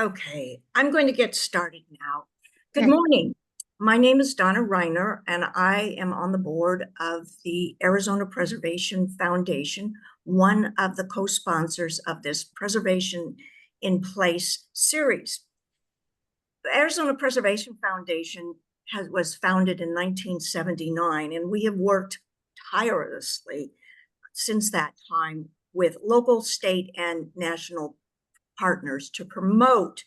Okay, I'm going to get started now. Good Okay. morning. My name is Donna Reiner, and I am on the board of the Arizona Preservation Foundation, one of the co-sponsors of this Preservation in Place series. The Arizona Preservation Foundation was founded in 1979, and we have worked tirelessly since that time with local, state, and national partners to promote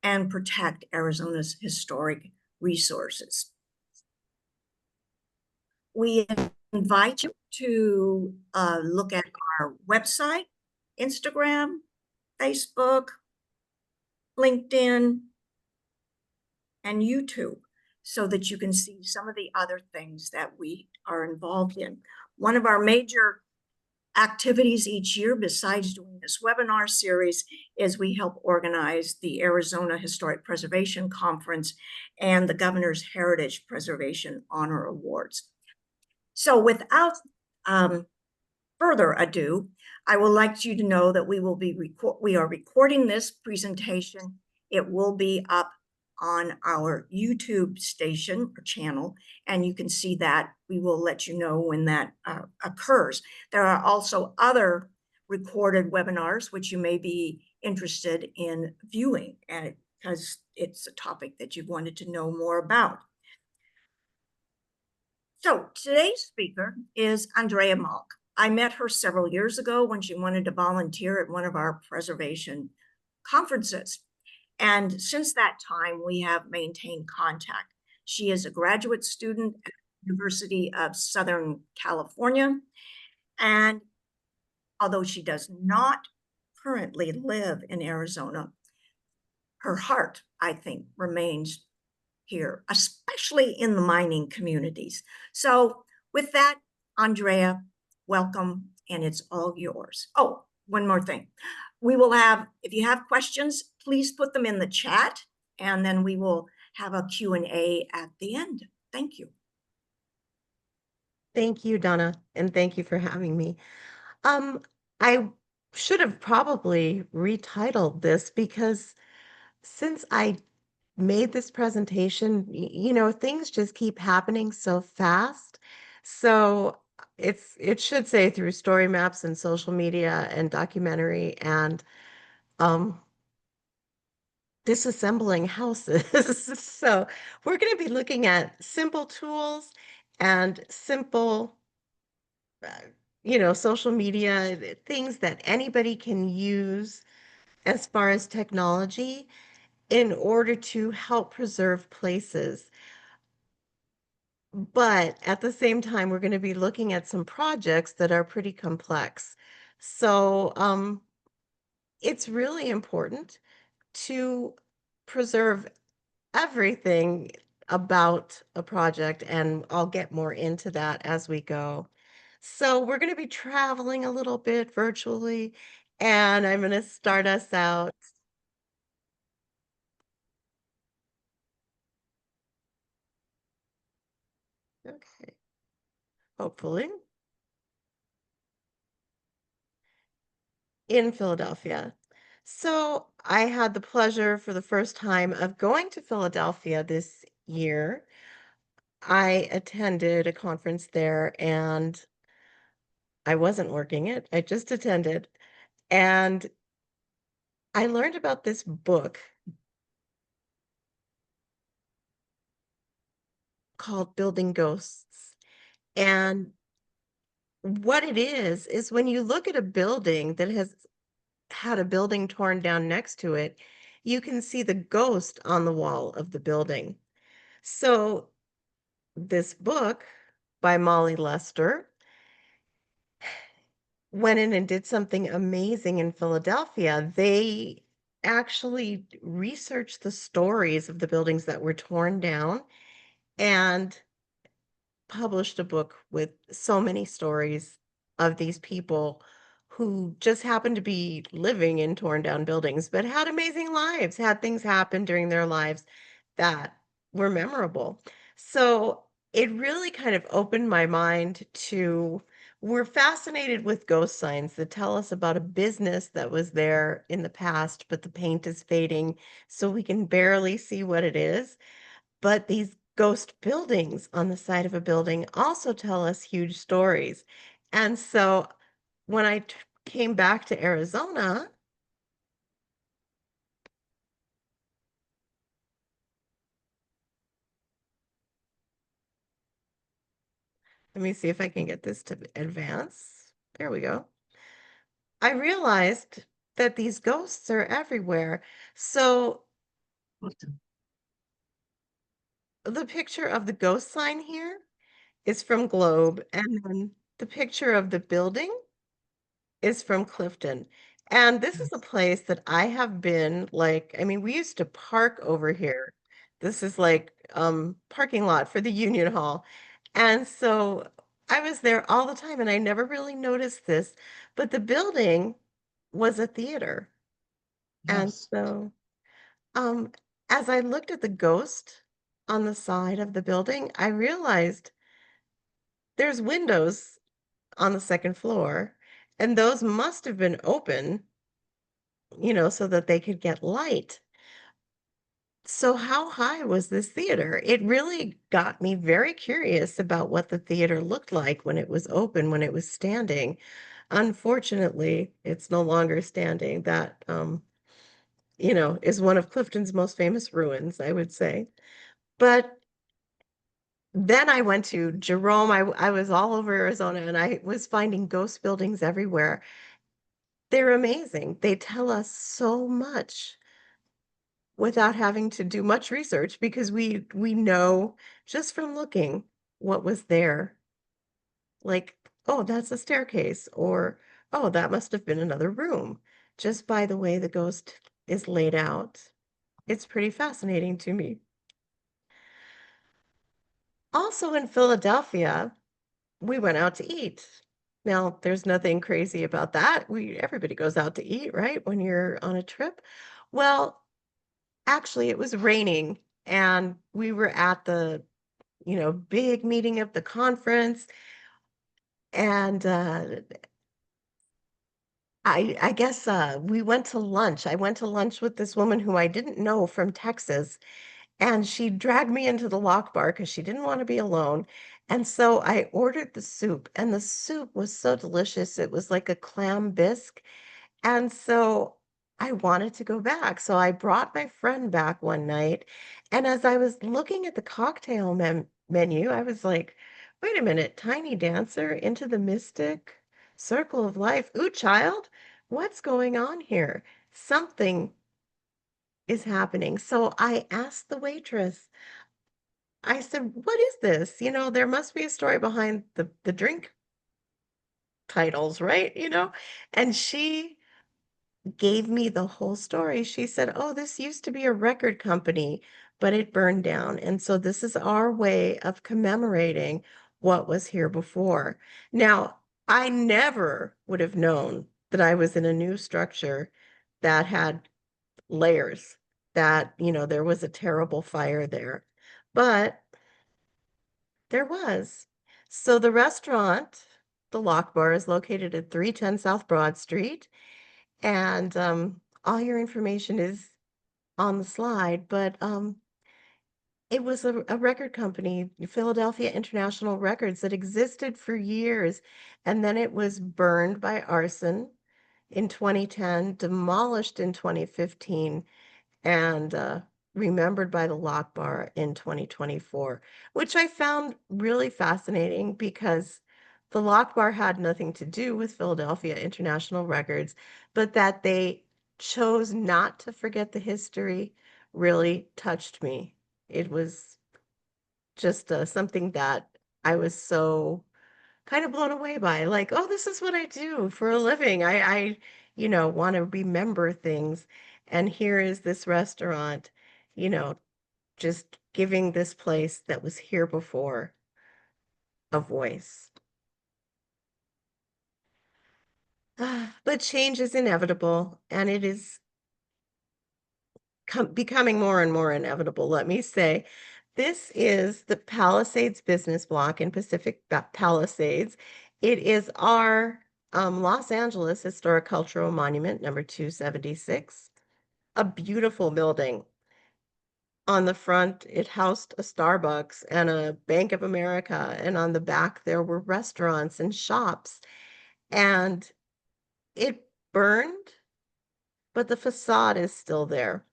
and protect Arizona's historic resources. We invite you to look at our website, Instagram, Facebook, LinkedIn, and YouTube so that you can see some of the other things that we are involved in. One of our major activities each year, besides doing this webinar series, is we help organize the Arizona Historic Preservation Conference and the Governor's Heritage Preservation Honor Awards. So without further ado, I would like you to know that we are recording this presentation. It will be up on our YouTube station or channel, and you can see that. We will let you know when that occurs. There are also other recorded webinars which you may be interested in viewing, and because it's a topic that you've wanted to know more about. So today's speaker is Andrea Mauk. I met her several years ago when she wanted to volunteer at one of our preservation conferences. And since that time, we have maintained contact. She is a graduate student at the University of Southern California. And although she does not currently live in Arizona, her heart, I think, remains here, especially in the mining communities. So with that, Andrea, welcome, and it's all yours. Oh, one more thing. We will have, if you have questions, please put them in the chat, and then we will have a Q&A at the end. Thank you. Thank you, Donna, and thank you for having me. I should have probably retitled this because since I made this presentation, things just keep happening so fast. So it should say through story maps and social media and documentary and um disassembling houses. So we're going to be looking at simple tools and simple social media, things that anybody can use as far as technology in order to help preserve places. But at the same time, we're going to be looking at some projects that are pretty complex. So it's really important to preserve everything about a project, and I'll get more into that as we go. So we're going to be traveling a little bit virtually, and I'm going to start us out. Okay, hopefully, in Philadelphia. So I had the pleasure for the first time of going to Philadelphia this year. I attended a conference there and I wasn't working it. I just attended. And I learned about this book called Building Ghosts. And what it is when you look at a building that has had a building torn down next to it, you can see the ghost on the wall of the building. So this book by Molly Lester went in and did something amazing in Philadelphia. They actually researched the stories of the buildings that were torn down and published a book with so many stories of these people who just happened to be living in torn down buildings, but had amazing lives, had things happen during their lives that were memorable. So it really kind of opened my mind to We're fascinated with ghost signs that tell us about a business that was there in the past, but the paint is fading, so we can barely see what it is. But these ghost buildings on the side of a building also tell us huge stories. And so when I came back to Arizona, let me see if I can get this to advance. There we go. I realized that these ghosts are everywhere. So the picture of the ghost sign here is from Globe, and then the picture of the building is from Clifton. And this is a place that I have been like, I mean, we used to park over here. This is like parking lot for the Union Hall. And so I was there all the time and I never really noticed this, but the building was a theater. And Yes. so um as I looked at the ghost on the side of the building, I realized there's windows on the second floor, and those must have been open, so that they could get light. So how high was this theater? It really got me very curious about what the theater looked like when it was open, when it was standing. Unfortunately, it's no longer standing. That, is one of Clifton's most famous ruins, I would say. But then I went to Jerome. I was all over Arizona and I was finding ghost buildings everywhere. They're amazing. They tell us so much without having to do much research because we know just from looking what was there. Like, oh, that's a staircase, or oh, that must have been another room, just by the way the ghost is laid out. It's pretty fascinating to me. Also in Philadelphia, we went out to eat. Now, there's nothing crazy about that. Everybody goes out to eat, right? When you're on a trip. Well, actually, it was raining and we were at the, big meeting of the conference. And I guess we went to lunch. I went to lunch with this woman who I didn't know from Texas. And she dragged me into the lock bar because she didn't want to be alone. And so I ordered the soup, and the soup was so delicious. It was like a clam bisque. And so I wanted to go back. So I brought my friend back one night. And as I was looking at the cocktail menu, I was like, wait a minute, Tiny Dancer into the Mystic Circle of Life. Ooh, child, what's going on here? Something is happening. So I asked the waitress, I said, what is this? There must be a story behind the drink titles, right? And she gave me the whole story. She said, oh, this used to be a record company, but it burned down. And so this is our way of commemorating what was here before. Now, I never would have known that I was in a new structure that had layers, that, there was a terrible fire there. But there was. So the restaurant, the Lock Bar, is located at 310 South Broad Street, and all your information is on the slide. But it was a record company, Philadelphia International Records, that existed for years, and then it was burned by arson in 2010, demolished in 2015, and remembered by the Lock Bar in 2024, which I found really fascinating because the Lock Bar had nothing to do with Philadelphia International Records, but that they chose not to forget the history really touched me. It was just something that I was so kind of blown away by, like, oh, this is what I do for a living. I want to remember things. And here is this restaurant, you know, just giving this place that was here before a voice. But change is inevitable, and it is becoming more and more inevitable, let me say. This is the Palisades business block in Pacific Palisades, It is our Los Angeles Historic Cultural Monument, number 276, a beautiful building. On the front, it housed a Starbucks and a Bank of America, and on the back, there were restaurants and shops. And it burned, but the facade is still there.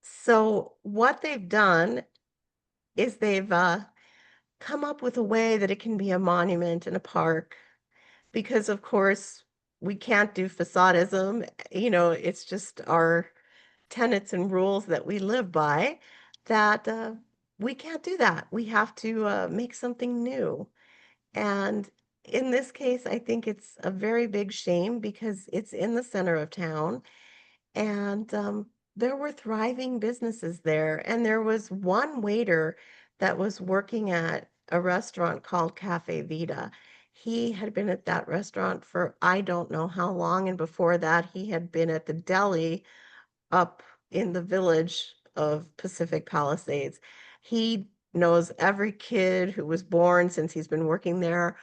So, what they've done is they've come up with a way that it can be a monument in a park because, of course, we can't do facadism. It's just our tenets and rules that we live by that we can't do that. We have to make something new. And in this case, I think it's a very big shame because it's in the center of town and there were thriving businesses there. And there was one waiter that was working at a restaurant called Cafe Vita. He had been at that restaurant for I don't know how long. And before that, he had been at the deli up in the village of Pacific Palisades. He knows every kid who was born since he's been working there,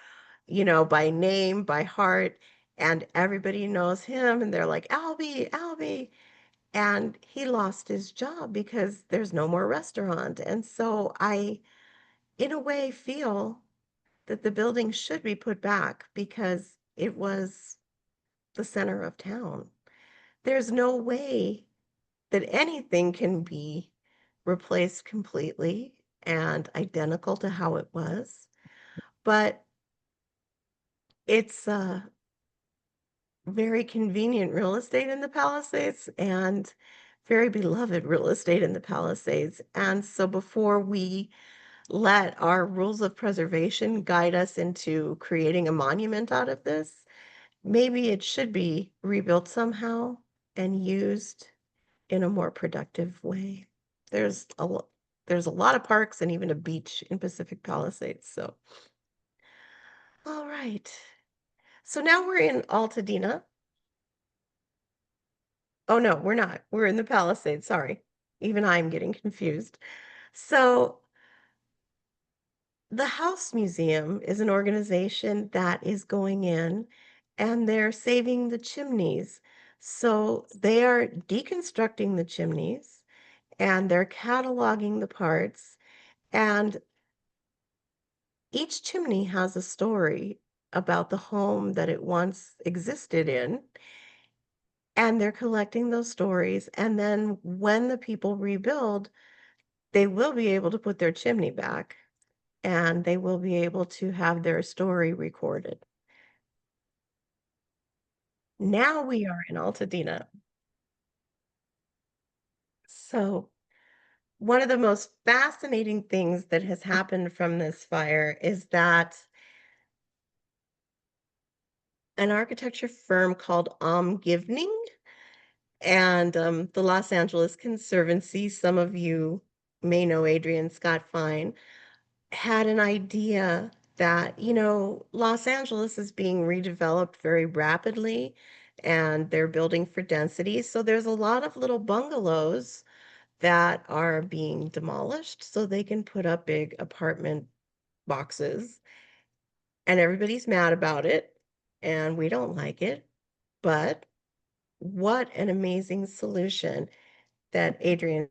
by name, by heart, and everybody knows him. And they're like, Albie, Albie. And he lost his job because there's no more restaurant. And so I, in a way, feel that the building should be put back because it was the center of town. There's no way that anything can be replaced completely and identical to how it was, but it's very convenient real estate in the Palisades and very beloved real estate in the Palisades. And so before we let our rules of preservation guide us into creating a monument out of this, maybe it should be rebuilt somehow and used in a more productive way. There's a there's a lot of parks and even a beach in Pacific Palisades. So, all right. So now we're in Altadena. Oh no, we're not. We're in the Palisades. Sorry. Even I'm getting confused. So, the House Museum is an organization that is going in and they're saving the chimneys. So, they are deconstructing the chimneys and they're cataloging the parts. And each chimney has a story about the home that it once existed in. And they're collecting those stories. And then when the people rebuild, they will be able to put their chimney back and they will be able to have their story recorded. Now we are in Altadena. So, one of the most fascinating things that has happened from this fire is that an architecture firm called Givning and the Los Angeles Conservancy, some of you may know Adrian Scott Fine, had an idea that, Los Angeles is being redeveloped very rapidly and they're building for density. So there's a lot of little bungalows that are being demolished so they can put up big apartment boxes. And everybody's mad about it, and we don't like it. But what an amazing solution that Adrian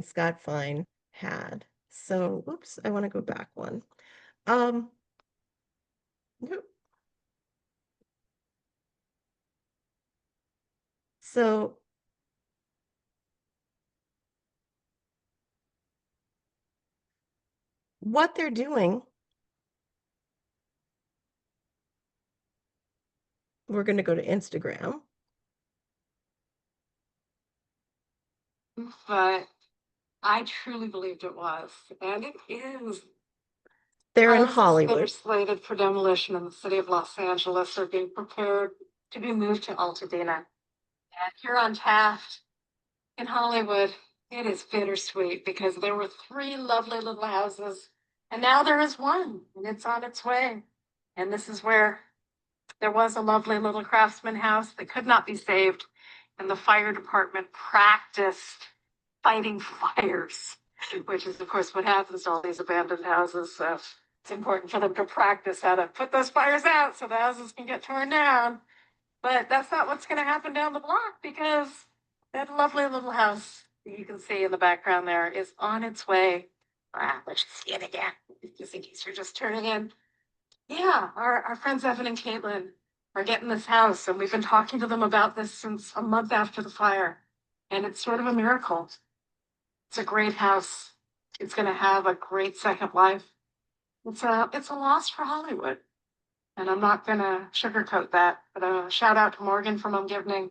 Scott Fine had. So, oops, I want to go back one. Um, no- so what they're doing, we're going to go to Instagram. But I truly believed it was, and it is. They're in Houses that are Hollywood. slated for demolition in the city of Los Angeles are being prepared to be moved to Altadena. And here on Taft in Hollywood, it is bittersweet because there were three lovely little houses, and now there is one, and it's on its way. And this is where there was a lovely little craftsman house that could not be saved, and the fire department practiced fighting fires, which is, of course, what happens to all these abandoned houses. So It's important for them to practice how to put those fires out so the houses can get torn down. But that's not what's going to happen down the block, because that lovely little house that you can see in the background there is on its way. Let's see it again, just in case you're just turning in. Yeah, our friends Evan and Caitlin are getting this house, and we've been talking to them about this since a month after the fire. And it's sort of a miracle. It's a great house. It's going to have a great second life. It's a loss for Hollywood. And I'm not going to sugarcoat that, but a shout out to Morgan from Umgivning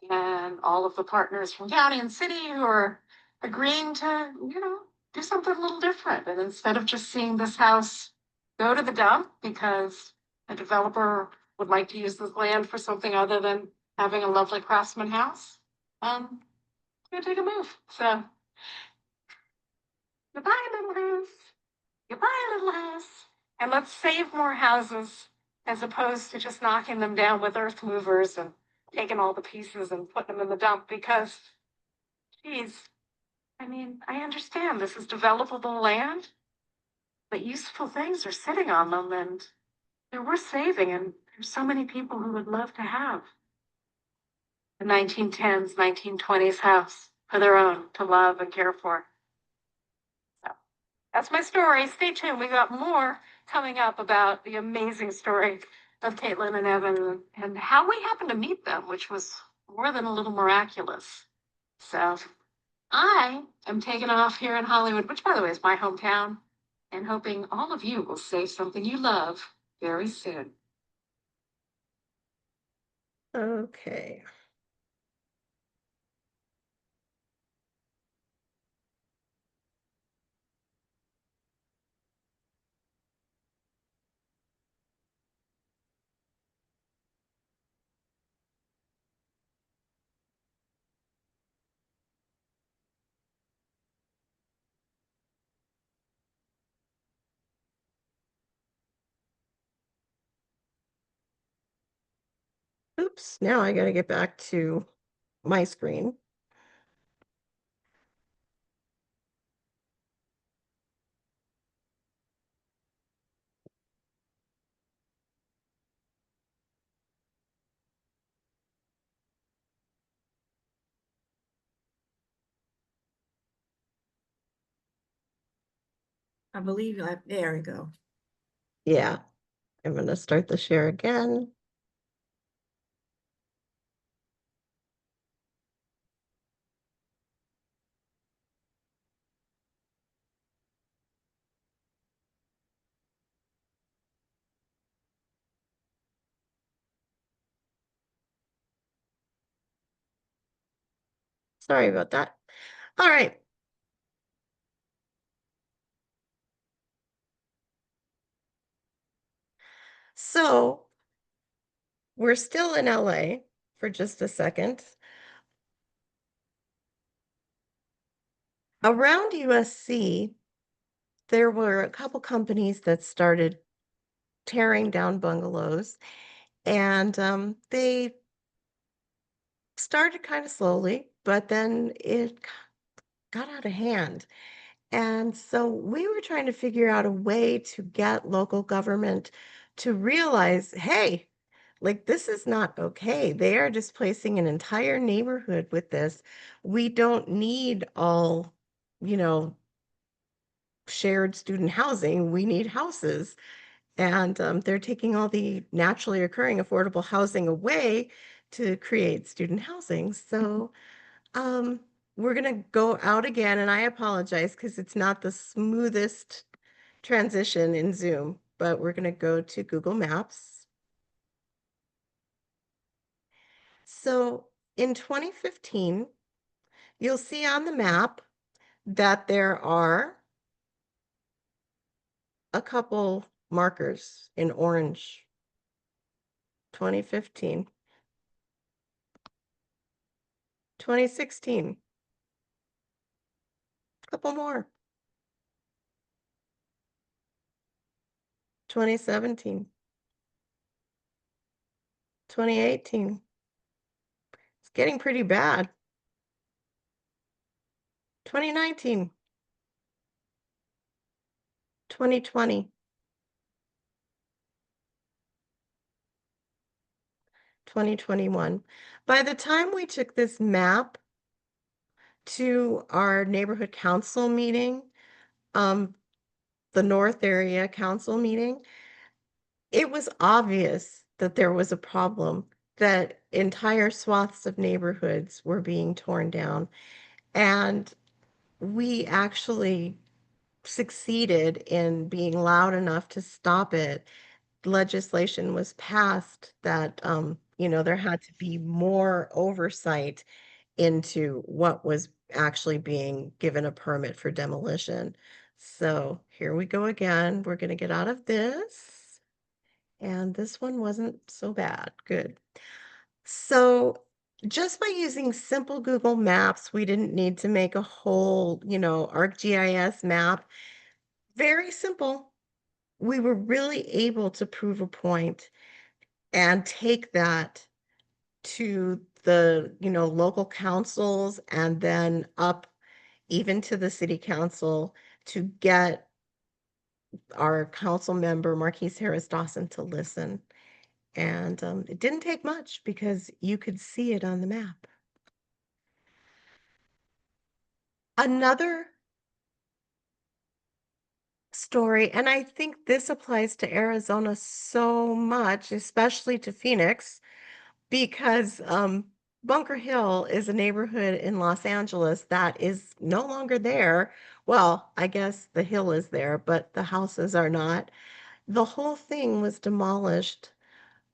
and all of the partners from county and city who are agreeing to, do something a little different. And instead of just seeing this house go to the dump because a developer would like to use this land for something other than having a lovely craftsman house, I'm going to take a move. So, goodbye, little house. Goodbye, little house. And let's save more houses as opposed to just knocking them down with earth movers and taking all the pieces and putting them in the dump, because, geez, I understand this is developable land, but useful things are sitting on them and they're worth saving. And there's so many people who would love to have the 1910s, 1920s house for their own, to love and care for. So that's my story. Stay tuned. We got more coming up about the amazing story of Caitlin and Evan and how we happened to meet them, which was more than a little miraculous. So I am taking off here in Hollywood, which, by the way, is my hometown, and hoping all of you will say something you love very soon. Okay. Oops, now I gotta get back to my screen. I believe there we go. Yeah, I'm gonna start the share again. Sorry about that. All right. So we're still in LA for just a second. Around USC, there were a couple companies that started tearing down bungalows, and they started kind of slowly, but then it got out of hand. And so we were trying to figure out a way to get local government to realize, hey, like this is not okay. They are displacing an entire neighborhood with this. We don't need all, you know, shared student housing. We need houses. And they're taking all the naturally occurring affordable housing away to create student housing. So we're going to go out again, and I apologize because it's not the smoothest transition in Zoom, but we're going to go to Google Maps. So in 2015, you'll see on the map that there are a couple markers in orange. 2015. 2016. Couple more. 2017. 2018. It's getting pretty bad. 2019. 2020. 2021. By the time we took this map to our neighborhood council meeting, um, the North Area Council meeting, it was obvious that there was a problem, that entire swaths of neighborhoods were being torn down. And we actually succeeded in being loud enough to stop it. Legislation was passed that, there had to be more oversight into what was actually being given a permit for demolition. So here we go again. We're going to get out of this. And this one wasn't so bad. Good. So just by using simple Google Maps, we didn't need to make a whole, ArcGIS map. Very simple. We were really able to prove a point and take that to the, local councils and then up even to the city council to get our council member, Marquise Harris Dawson, to listen. And it didn't take much because you could see it on the map. Another story, and I think this applies to Arizona so much, especially to Phoenix, because Bunker Hill is a neighborhood in Los Angeles that is no longer there. Well, I guess the hill is there, but the houses are not. The whole thing was demolished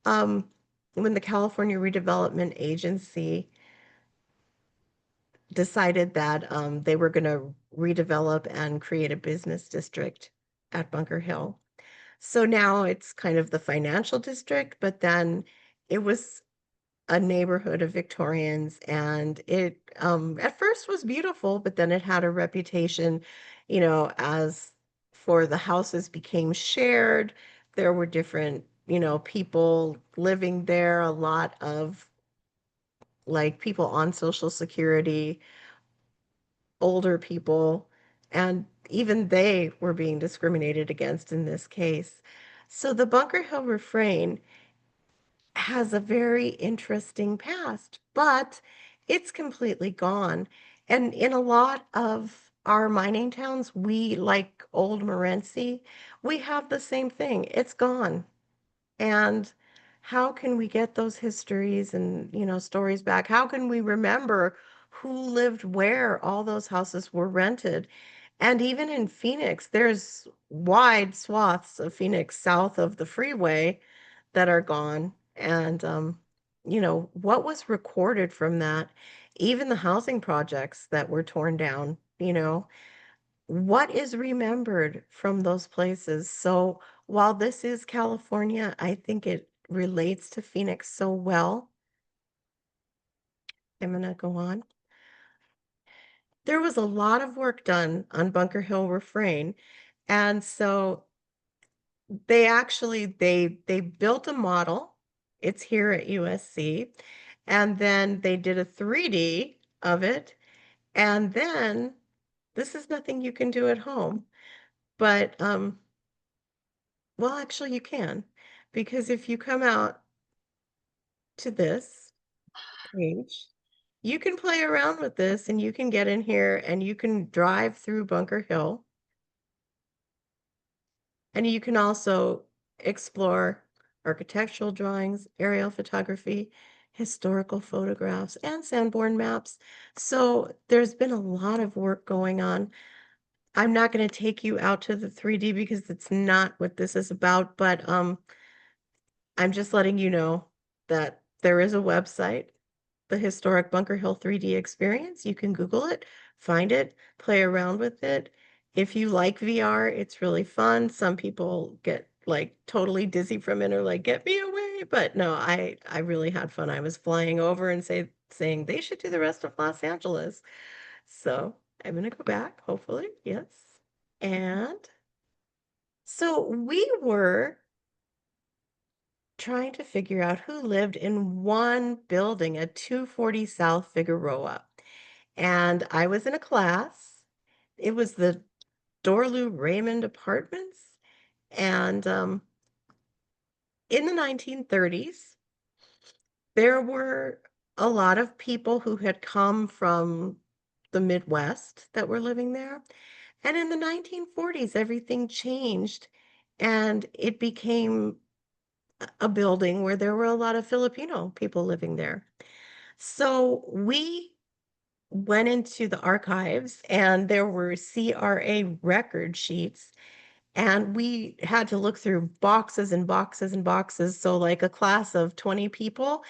um, when the California Redevelopment Agency decided that they were going to redevelop and create a business district at Bunker Hill. So now it's kind of the financial district, but then it was a neighborhood of Victorians, and it at first was beautiful, but then it had a reputation, as for the houses became shared. There were different, people living there, a lot of like people on Social Security, older people, and even they were being discriminated against in this case. So the Bunker Hill refrain has a very interesting past, but it's completely gone. And in a lot of our mining towns, we like Old Morenci, we have the same thing. It's gone. And how can we get those histories and, stories back? How can we remember who lived where all those houses were rented? And even in Phoenix, there's wide swaths of Phoenix south of the freeway that are gone. And, what was recorded from that, even the housing projects that were torn down, what is remembered from those places? So while this is California, I think it relates to Phoenix so well. I'm going to go on. There was a lot of work done on Bunker Hill Refrain. And so they built a model. It's here at USC. And then they did a 3D of it. And then this is nothing you can do at home. But well, actually you can, because if you come out to this page, you can play around with this and you can get in here and you can drive through Bunker Hill. And you can also explore architectural drawings, aerial photography, historical photographs, and Sanborn maps. So there's been a lot of work going on. I'm not going to take you out to the 3D because it's not what this is about, but I'm just letting you know that there is a website, the Historic Bunker Hill 3D Experience. You can Google it, find it, play around with it. If you like VR, it's really fun. Some people get like totally dizzy from it or like, get me away. But no, I really had fun. I was flying over and saying they should do the rest of Los Angeles. So I'm gonna go back, hopefully, yes. And so we were trying to figure out who lived in one building at 240 South Figueroa. And I was in a class. It was the Dorlu Raymond Apartments. And in the 1930s, there were a lot of people who had come from the Midwest that were living there. And in the 1940s, everything changed and it became a building where there were a lot of Filipino people living there. So we went into the archives and there were CRA record sheets, and we had to look through boxes and boxes and boxes. So, like a class of 20 people,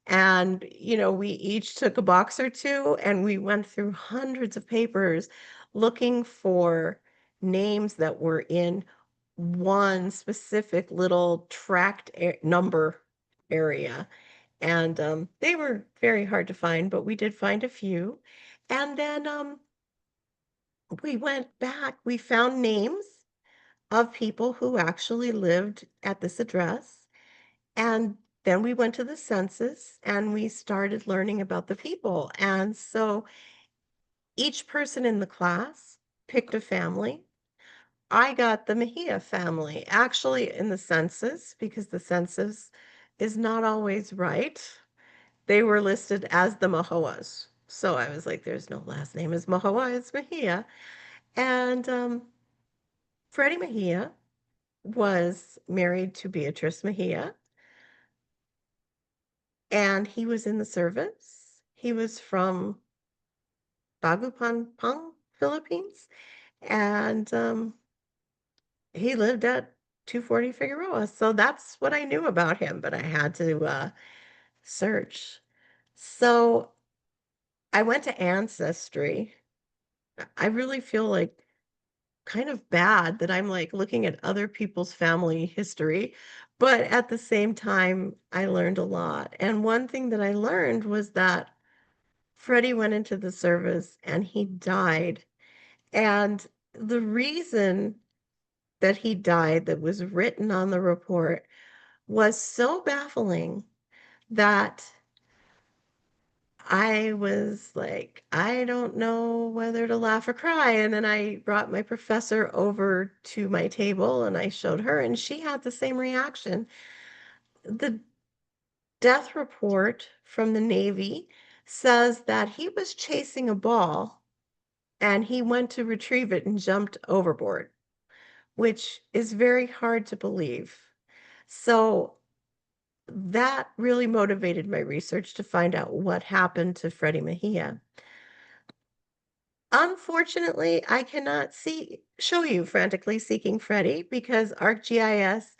and we each took a box or two, and we went through hundreds of papers looking for names that were in one specific little tract number area. And they were very hard to find, but we did find a few. And then we went back, we found names of people who actually lived at this address. And then we went to the census and we started learning about the people. And so each person in the class picked a family. I got the Mejia family, actually in the census, because the census is not always right. They were listed as the Mahoas. So I was like, there's no last name as Mahoa, it's Mejia. And Freddie Mejia was married to Beatrice Mejia, and he was in the service. He was from Dagupanpang, Philippines, and he lived at 240 Figueroa. So that's what I knew about him, but I had to search. So I went to Ancestry. I really feel like kind of bad that I'm like looking at other people's family history, but at the same time, I learned a lot. And one thing that I learned was that Freddie went into the service and he died. And the reason that he died, that was written on the report, was so baffling that I was like, I don't know whether to laugh or cry. And then I brought my professor over to my table and I showed her, and she had the same reaction. The death report from the Navy says that he was chasing a ball and he went to retrieve it and jumped overboard, which is very hard to believe. So that really motivated my research to find out what happened to Freddie Mejia. Unfortunately, I cannot show you Frantically Seeking Freddie because ArcGIS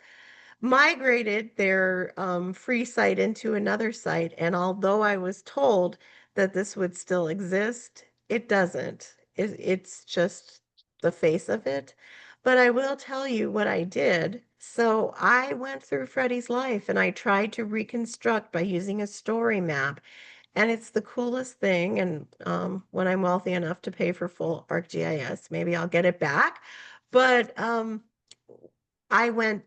migrated their free site into another site. And although I was told that this would still exist, it doesn't. It's just the face of it. But I will tell you what I did. So I went through Freddie's life and I tried to reconstruct by using a story map. And it's the coolest thing. And when I'm wealthy enough to pay for full ArcGIS, maybe I'll get it back. But I went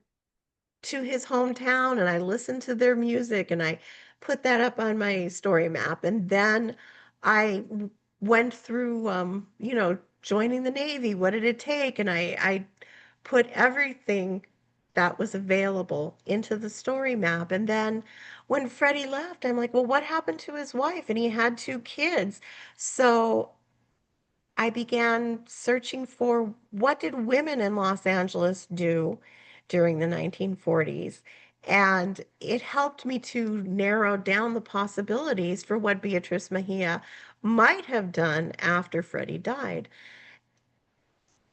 to his hometown and I listened to their music and I put that up on my story map. And then I went through, joining the Navy. What did it take? And I put everything that was available into the story map. And then when Freddie left, I'm like, well, what happened to his wife? And he had 2 kids. So I began searching for what did women in Los Angeles do during the 1940s. And it helped me to narrow down the possibilities for what Beatrice Mejia might have done after Freddie died.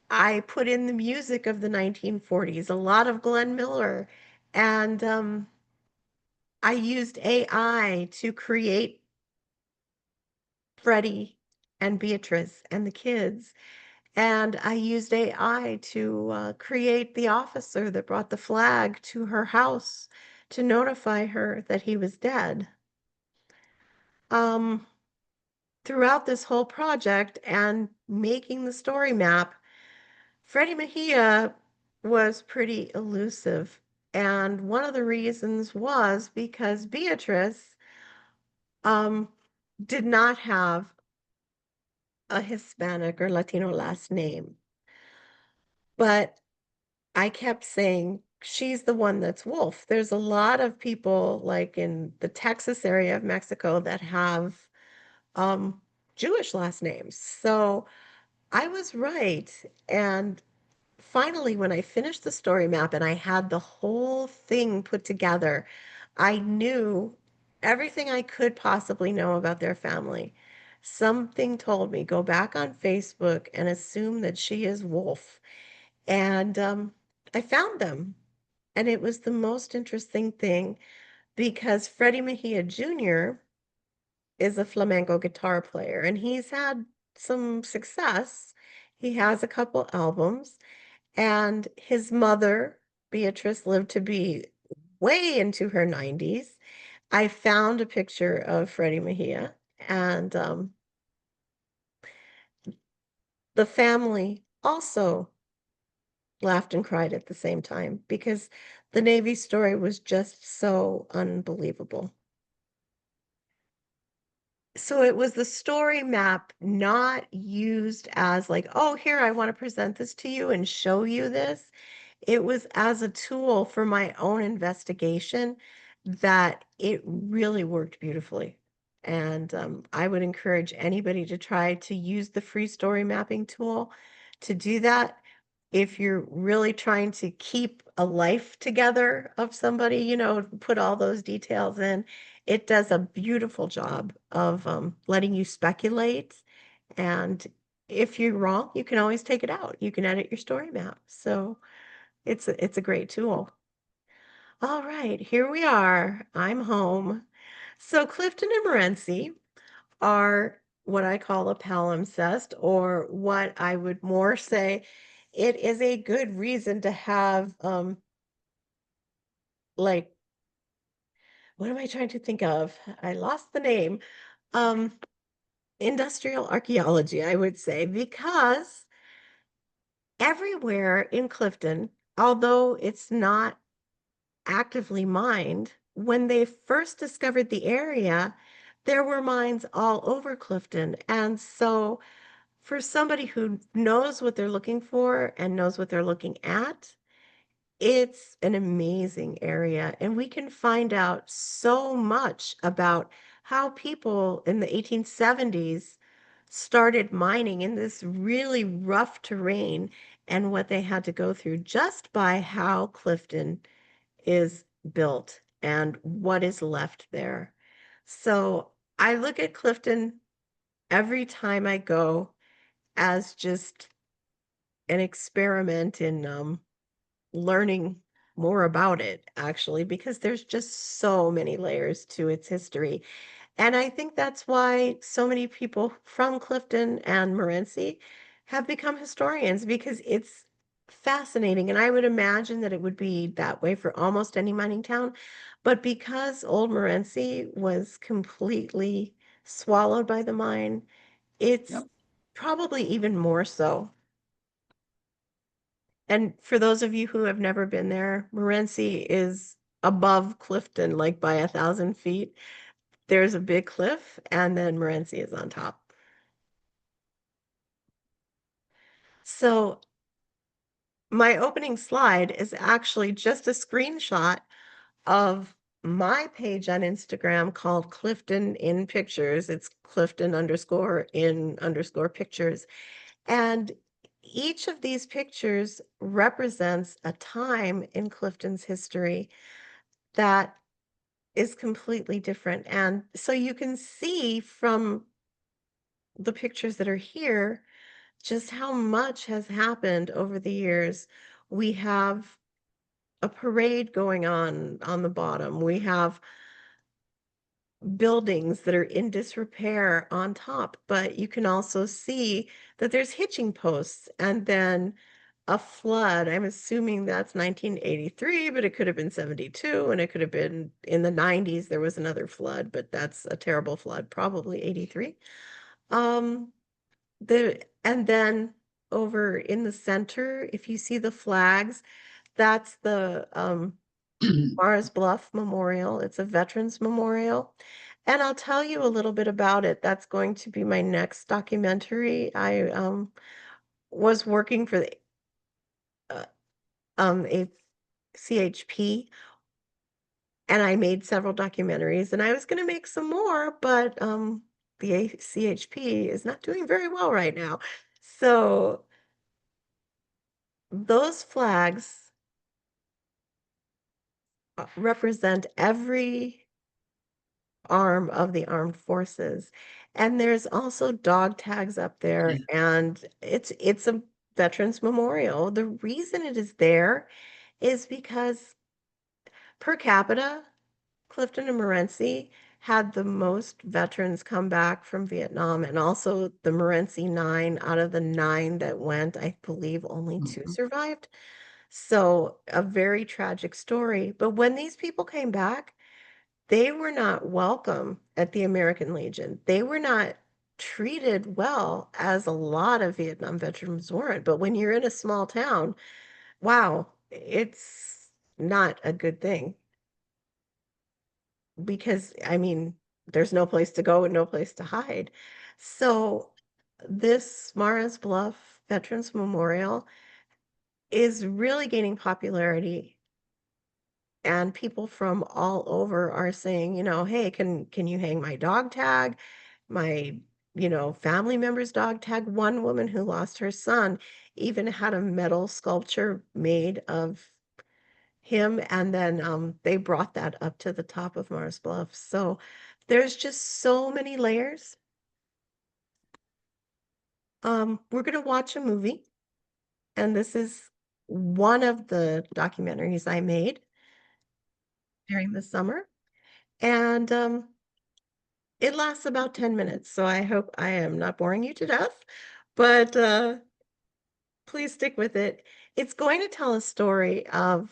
I put in the music of the 1940s, a lot of Glenn Miller, and I used AI to create Freddie and Beatrice and the kids. And I used AI to create the officer that brought the flag to her house to notify her that he was dead. Um, Throughout this whole project and making the story map, Freddie Mejia was pretty elusive. And one of the reasons was because Beatrice um, did not have a Hispanic or Latino last name. But I kept saying she's the one that's wolf. There's a lot of people like in the Texas area of Mexico that have um, Jewish last names. So I was right. And finally, when I finished the story map and I had the whole thing put together, I knew everything I could possibly know about their family. Something told me, go back on Facebook and assume that she is Wolf. And I found them. And it was the most interesting thing because Freddie Mejia Jr. is a flamenco guitar player and he's had some success. He has a couple albums, and his mother, Beatrice, lived to be way into her 90s. I found a picture of Freddie Mejia, and the family also laughed and cried at the same time because the Navy story was just so unbelievable. So it was the story map not used as like, oh, here, I want to present this to you and show you this. It was as a tool for my own investigation that it really worked beautifully. And I would encourage anybody to try to use the free story mapping tool to do that. If you're really trying to keep a life together of somebody, put all those details in, it does a beautiful job of letting you speculate. And if you're wrong, you can always take it out. You can edit your story map. So it's a great tool. All right, here we are. I'm home. So Clifton and Morenci are what I call a palimpsest, or what I would more say, it is a good reason to have like, what am I trying to think of? I lost the name. Um, industrial archaeology, I would say, because everywhere in Clifton, although it's not actively mined, when they first discovered the area, there were mines all over Clifton. And so for somebody who knows what they're looking for and knows what they're looking at, it's an amazing area. And we can find out so much about how people in the 1870s started mining in this really rough terrain and what they had to go through just by how Clifton is built and what is left there. So I look at Clifton every time I go as just an experiment in learning more about it, actually, because there's just so many layers to its history. And I think that's why so many people from Clifton and Morenci have become historians, because it's fascinating. And I would imagine that it would be that way for almost any mining town. But because Old Morenci was completely swallowed by the mine, it's Yep. probably even more so. And for those of you who have never been there, Morenci is above Clifton, like by 1,000 feet. There's a big cliff, and then Morenci is on top. So my opening slide is actually just a screenshot of my page on Instagram called Clifton in Pictures. It's Clifton _in_ pictures. And each of these pictures represents a time in Clifton's history that is completely different. And so you can see from the pictures that are here just how much has happened over the years. We have a parade going on the bottom. We have buildings that are in disrepair on top, but you can also see that there's hitching posts, and then a flood. I'm assuming that's 1983, but it could have been 72, and it could have been in the 90s. There was another flood, but that's a terrible flood, probably 83. And then over in the center, if you see the flags, that's the Mars Bluff Memorial. It's a veterans memorial. And I'll tell you a little bit about it. That's going to be my next documentary. I was working for the a CHP, and I made several documentaries, and I was going to make some more, but the CHP is not doing very well right now. So those flags represent every arm of the armed forces. And there's also dog tags up there, and it's a veterans memorial. The reason it is there is because per capita, Clifton and Morenci had the most veterans come back from Vietnam, and also the Morenci 9, out of the 9 that went, I believe only 2 survived. So a very tragic story. But when these people came back, they were not welcome at the American Legion. They were not treated well, as a lot of Vietnam veterans weren't. But when you're in a small town, wow, it's not a good thing. Because, I mean, there's no place to go and no place to hide. So this Mara's Bluff Veterans Memorial is really gaining popularity, and people from all over are saying, hey, can you hang my dog tag, my, family member's dog tag? One woman who lost her son even had a metal sculpture made of him, and then they brought that up to the top of Mars Bluff. So there's just so many layers. We're gonna watch a movie, and this is one of the documentaries I made during the summer, and it lasts about 10 minutes, so I hope I am not boring you to death, but please stick with it. It's going to tell a story of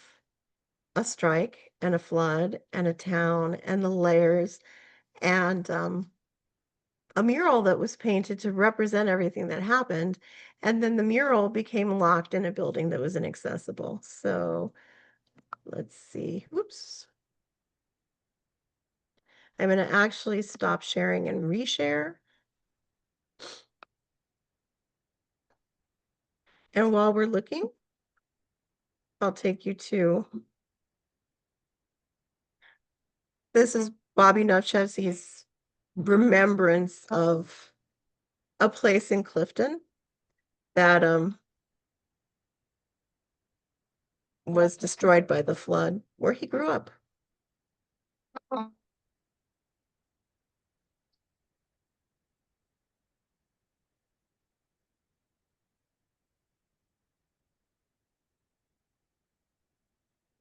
a strike and a flood and a town and the layers, and a mural that was painted to represent everything that happened. And then the mural became locked in a building that was inaccessible. So let's see. Whoops. I'm going to actually stop sharing and reshare. And while we're looking, I'll take you to, this is Bobby Nochevsky's remembrance of a place in Clifton that was destroyed by the flood, where he grew up.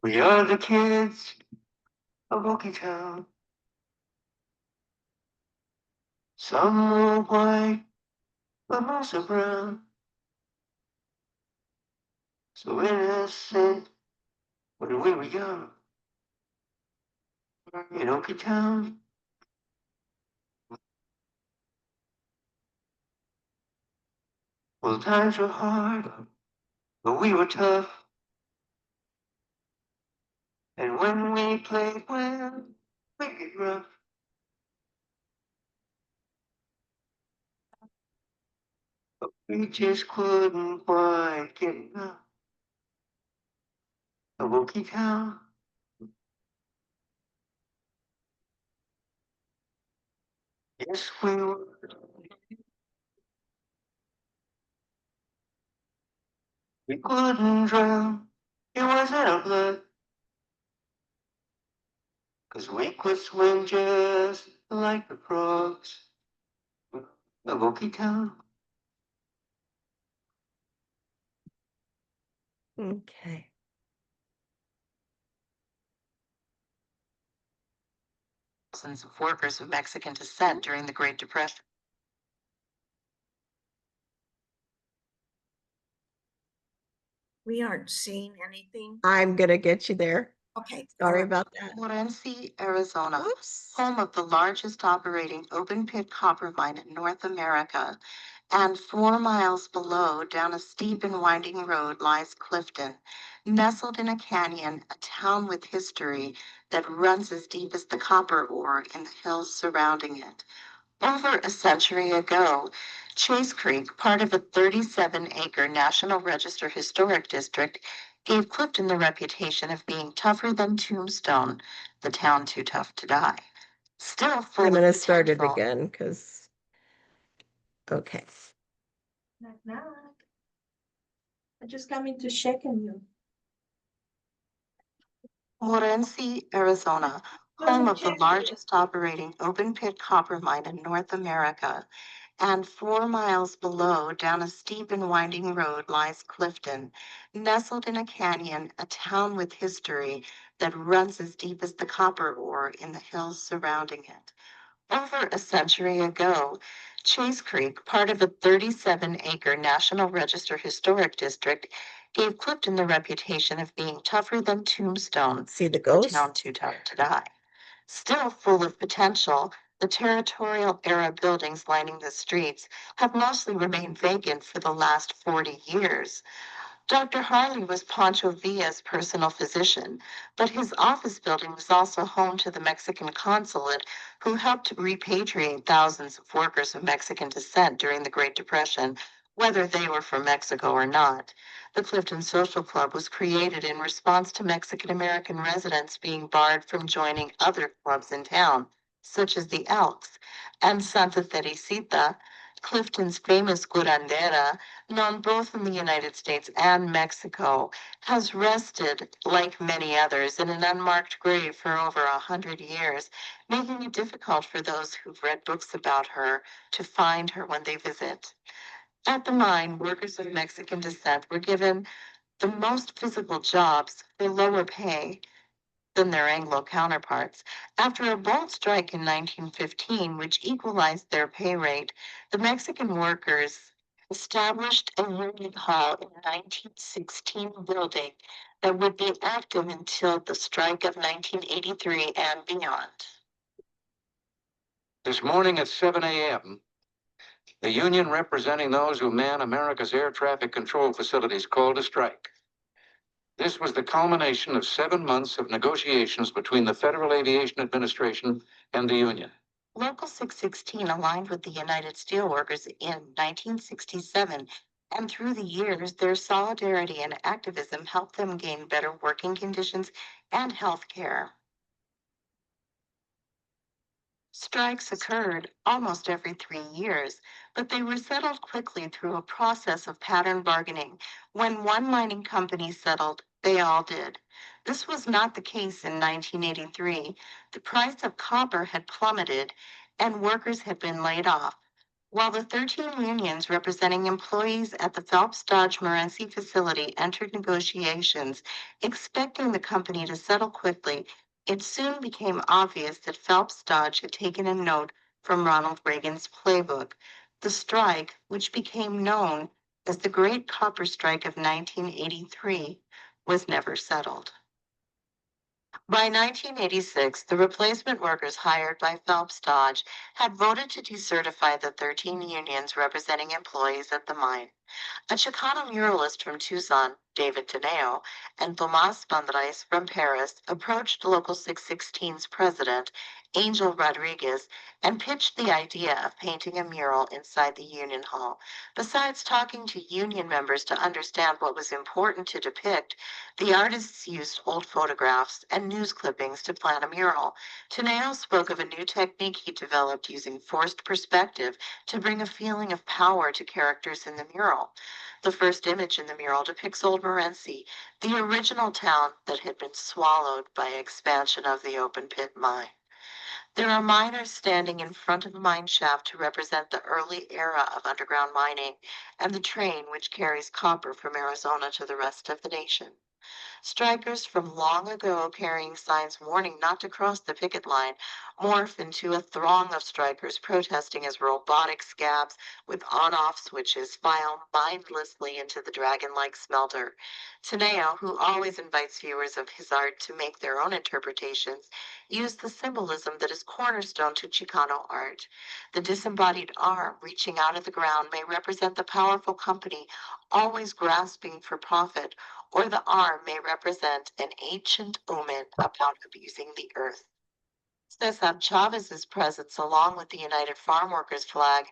We are the kids of Okie Town. Some are white, but most are brown. So innocent when we were young. In Okie Town. Well, times were hard, but we were tough. And when we played well, we'd get rough. But we just couldn't quite get enough of Okie Town. Yes, we were. We couldn't drown. It wasn't our blood. 'Cause we could swim just like the frogs of Okie Town. Okay. Thousands of workers of Mexican descent during the Great Depression. We aren't seeing anything. I'm going to get you there. Okay. Sorry all right. about that. Morenci, Arizona, Oops. home of the largest operating open pit copper mine in North America, and 4 miles below, down a steep and winding road, lies Clifton, nestled in a canyon, a town with history that runs as deep as the copper ore in the hills surrounding it. Over a century ago, Chase Creek, part of a 37-acre National Register Historic District, gave Clifton the reputation of being tougher than Tombstone, the town too tough to die. Still full I'm of gonna start it potential. again because, okay. Knock, knock. I just coming to check on you. Morenci, Arizona, home of the largest operating open pit copper mine in North America, and 4 miles below, down a steep and winding road, lies Clifton, nestled in a canyon, a town with history that runs as deep as the copper ore in the hills surrounding it. Over a century ago, Chase Creek, part of a 37-acre National Register Historic District, gave Clifton the reputation of being tougher than Tombstone, See the a ghost? town too tough to die. Still full of potential, the territorial era buildings lining the streets have mostly remained vacant for the last 40 years. Dr. Harley was Pancho Villa's personal physician, but his office building was also home to the Mexican consulate, who helped repatriate thousands of workers of Mexican descent during the Great Depression, whether they were from Mexico or not. The Clifton Social Club was created in response to Mexican American residents being barred from joining other clubs in town, such as the Elks, and Santa Teresita, Clifton's famous curandera, known both in the United States and Mexico, has rested, like many others, in an unmarked grave for over 100 years, making it difficult for those who've read books about her to find her when they visit. At the mine, workers of Mexican descent were given the most physical jobs for lower pay than their Anglo counterparts. After a bold strike in 1915, which equalized their pay rate, the Mexican workers established a union hall in 1916 building that would be active until the strike of 1983 and beyond. This morning at 7 a.m., the union representing those who man America's air traffic control facilities called a strike. This was the culmination of 7 months of negotiations between the Federal Aviation Administration and the union. Local 616 aligned with the United Steelworkers in 1967, and through the years, their solidarity and activism helped them gain better working conditions and health care. Strikes occurred almost every 3 years, but they were settled quickly through a process of pattern bargaining. When one mining company settled, they all did. This was not the case in 1983. The price of copper had plummeted and workers had been laid off. While the 13 unions representing employees at the Phelps Dodge Morenci facility entered negotiations, expecting the company to settle quickly, it soon became obvious that Phelps Dodge had taken a note from Ronald Reagan's playbook. The strike, which became known as the Great Copper Strike of 1983, was never settled. By 1986, the replacement workers hired by Phelps Dodge had voted to decertify the 13 unions representing employees at the mine. A Chicano muralist from Tucson, David Teneo, and Tomas Bandrais from Paris approached Local 616's president, Angel Rodriguez, and pitched the idea of painting a mural inside the union hall. Besides talking to union members to understand what was important to depict, the artists used old photographs and news clippings to plan a mural. Teneo spoke of a new technique he developed using forced perspective to bring a feeling of power to characters in the mural. The first image in the mural depicts Old Morenci, the original town that had been swallowed by expansion of the open pit mine. There are miners standing in front of the mine shaft to represent the early era of underground mining and the train which carries copper from Arizona to the rest of the nation. Strikers from long ago carrying signs warning not to cross the picket line morph into a throng of strikers protesting as robotic scabs with on-off switches file mindlessly into the dragon-like smelter. Teneo, who always invites viewers of his art to make their own interpretations, used the symbolism that is cornerstone to Chicano art. The disembodied arm reaching out of the ground may represent the powerful company always grasping for profit, or the arm may represent an ancient omen about abusing the earth. Cesar Chavez's presence, along with the United Farm Workers flag,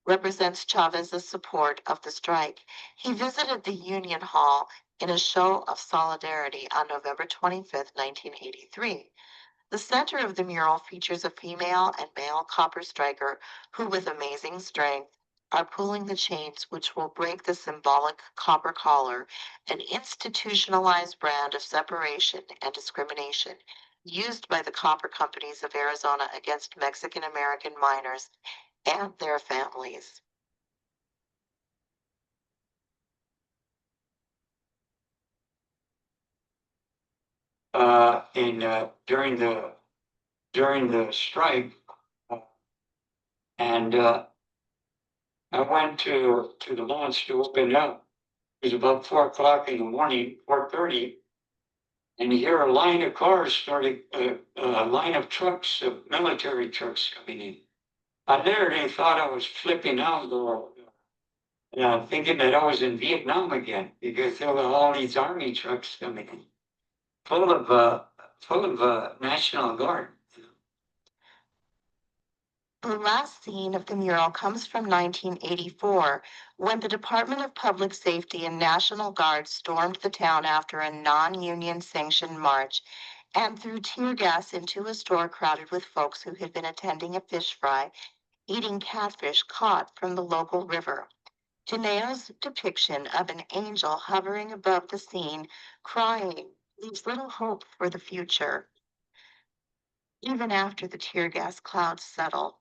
represents Chavez's support of the strike. He visited the Union Hall in a show of solidarity on November 25th, 1983. The center of the mural features a female and male copper striker who, with amazing strength, are pulling the chains which will break the symbolic copper collar, an institutionalized brand of separation and discrimination used by the copper companies of Arizona against Mexican American miners and their families. During the strike, uh, and I went to the launch to open up. It was about 4 o'clock in the morning, 4:30, and you hear a line of cars starting, a line of trucks, of military trucks coming in. I literally thought I was flipping out, or thinking that I was in Vietnam again, because there were all these army trucks coming in, full of National Guard. The last scene of the mural comes from 1984, when the Department of Public Safety and National Guard stormed the town after a non-union sanctioned march and threw tear gas into a store crowded with folks who had been attending a fish fry, eating catfish caught from the local river. Janeo's depiction of an angel hovering above the scene, crying, leaves little hope for the future, even after the tear gas clouds settle.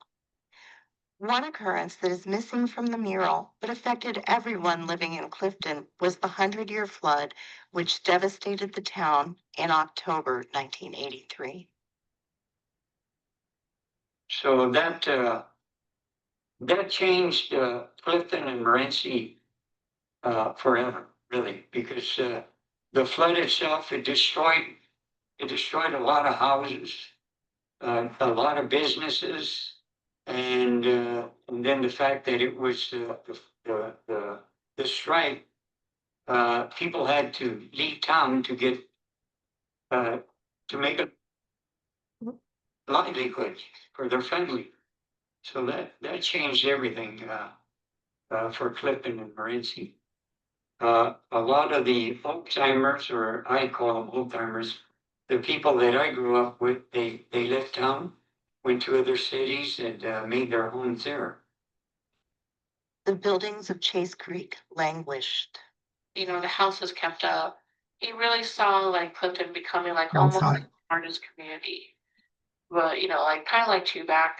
One occurrence that is missing from the mural, but affected everyone living in Clifton, was the 100-year flood, which devastated the town in October 1983. So that changed Clifton and Morenci forever, really, because the flood itself, it destroyed a lot of houses, a lot of businesses, and then the fact that it was the strike, people had to leave town to get to make a livelihood for their family. So that changed everything for Clifton and Morenci. A lot of the old timers, or I call them old timers, the people that I grew up with, they left town, went to other cities, and made their homes there. The buildings of Chase Creek languished. You know, the house is kept up. He really saw like Clifton becoming like almost like an artist community. But, you know, like kind of like Tubac.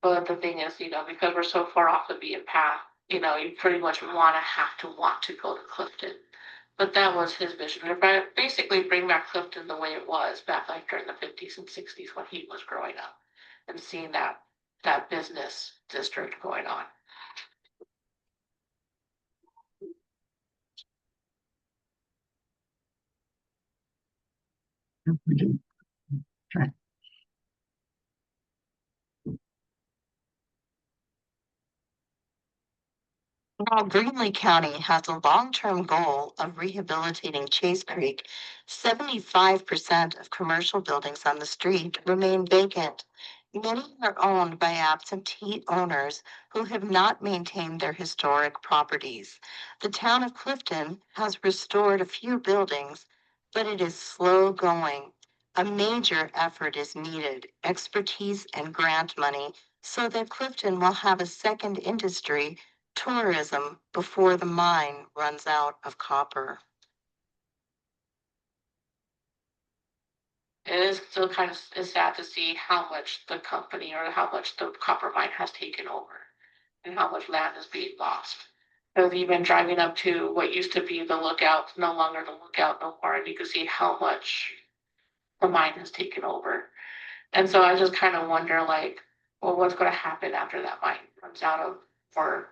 But the thing is, you know, because we're so far off the beaten path, you know, you pretty much have to want to go to Clifton. But that was his vision. Basically bring back Clifton the way it was back like during the 50s and 60s when he was growing up and seeing that business district going on. While Greenlee County has a long-term goal of rehabilitating Chase Creek, 75% of commercial buildings on the street remain vacant. Many are owned by absentee owners who have not maintained their historic properties. The town of Clifton has restored a few buildings, but it is slow going. A major effort is needed, expertise and grant money, so that Clifton will have a second industry, tourism, before the mine runs out of copper. It is still kind of sad to see how much the company or how much the copper mine has taken over and how much land is being lost. Because even driving up to what used to be the lookout, no longer the lookout no more, and you can see how much the mine has taken over. And so I just kind of wonder, like, well, what's going to happen after that mine runs out of, or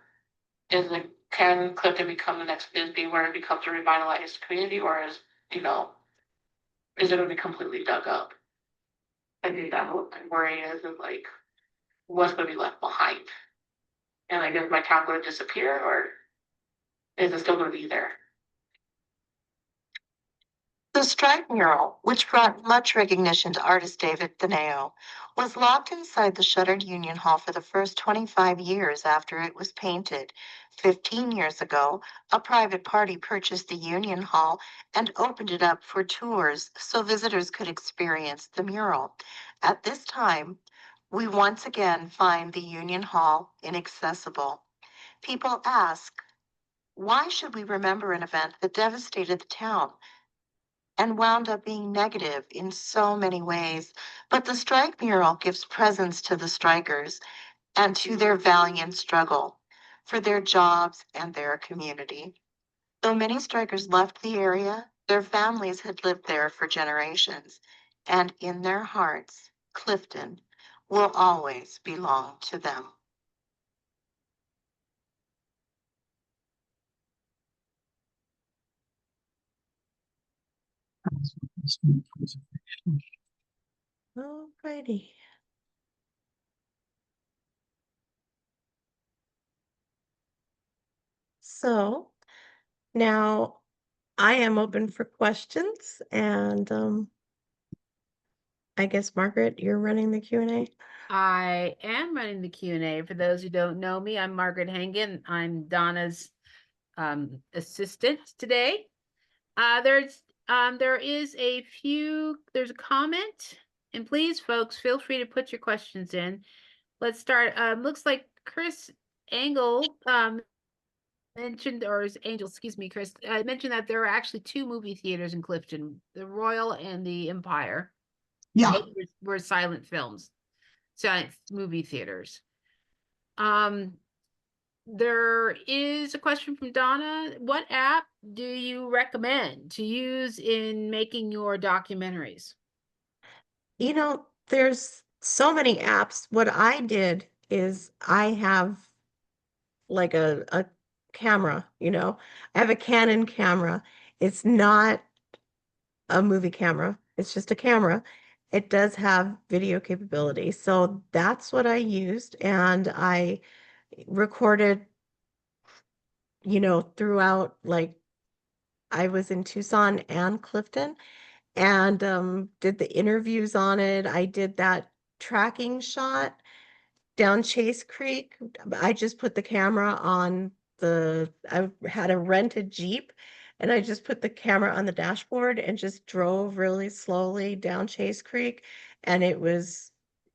can Clifton become the next Bisbee where it becomes a revitalized community, or is, you know, is it going to be completely dug up? I think that's what my worry is like, what's going to be left behind? And like, is my town going to disappear, or is it still going to be there? The strike mural, which brought much recognition to artist David Thaneo, was locked inside the shuttered Union Hall for the first 25 years after it was painted. 15 years ago, a private party purchased the Union Hall and opened it up for tours so visitors could experience the mural. At this time, we once again find the Union Hall inaccessible. People ask, why should we remember an event that devastated the town and wound up being negative in so many ways? But the strike mural gives presence to the strikers and to their valiant struggle for their jobs and their community. Though many strikers left the area, their families had lived there for generations, and in their hearts, Clifton will always belong to them. Alrighty. So now I am open for questions, and I guess Margaret, you're running the Q&A. I am running the Q&A. For those who don't know me, I'm Margaret Hengen. I'm Donna's assistant today. There is there's a comment, and please, folks, feel free to put your questions in. Let's start. Looks like Chris Engel mentioned, or is Angel, excuse me, Chris, mentioned that there are actually 2 movie theaters in Clifton, the Royal and the Empire. Yeah. Those were silent films. Giant movie theaters. There is a question from Donna. What app do you recommend to use in making your documentaries? You know, there's so many apps. What I did is I have like a camera, I have a Canon camera. It's not a movie camera. It's just a camera. It does have video capability. So that's what I used. And I recorded, throughout, like I was in Tucson and Clifton, and did the interviews on it. I did that tracking shot down Chase Creek. I just put the camera on I had a rented Jeep, and I just put the camera on the dashboard and just drove really slowly down Chase Creek. And it was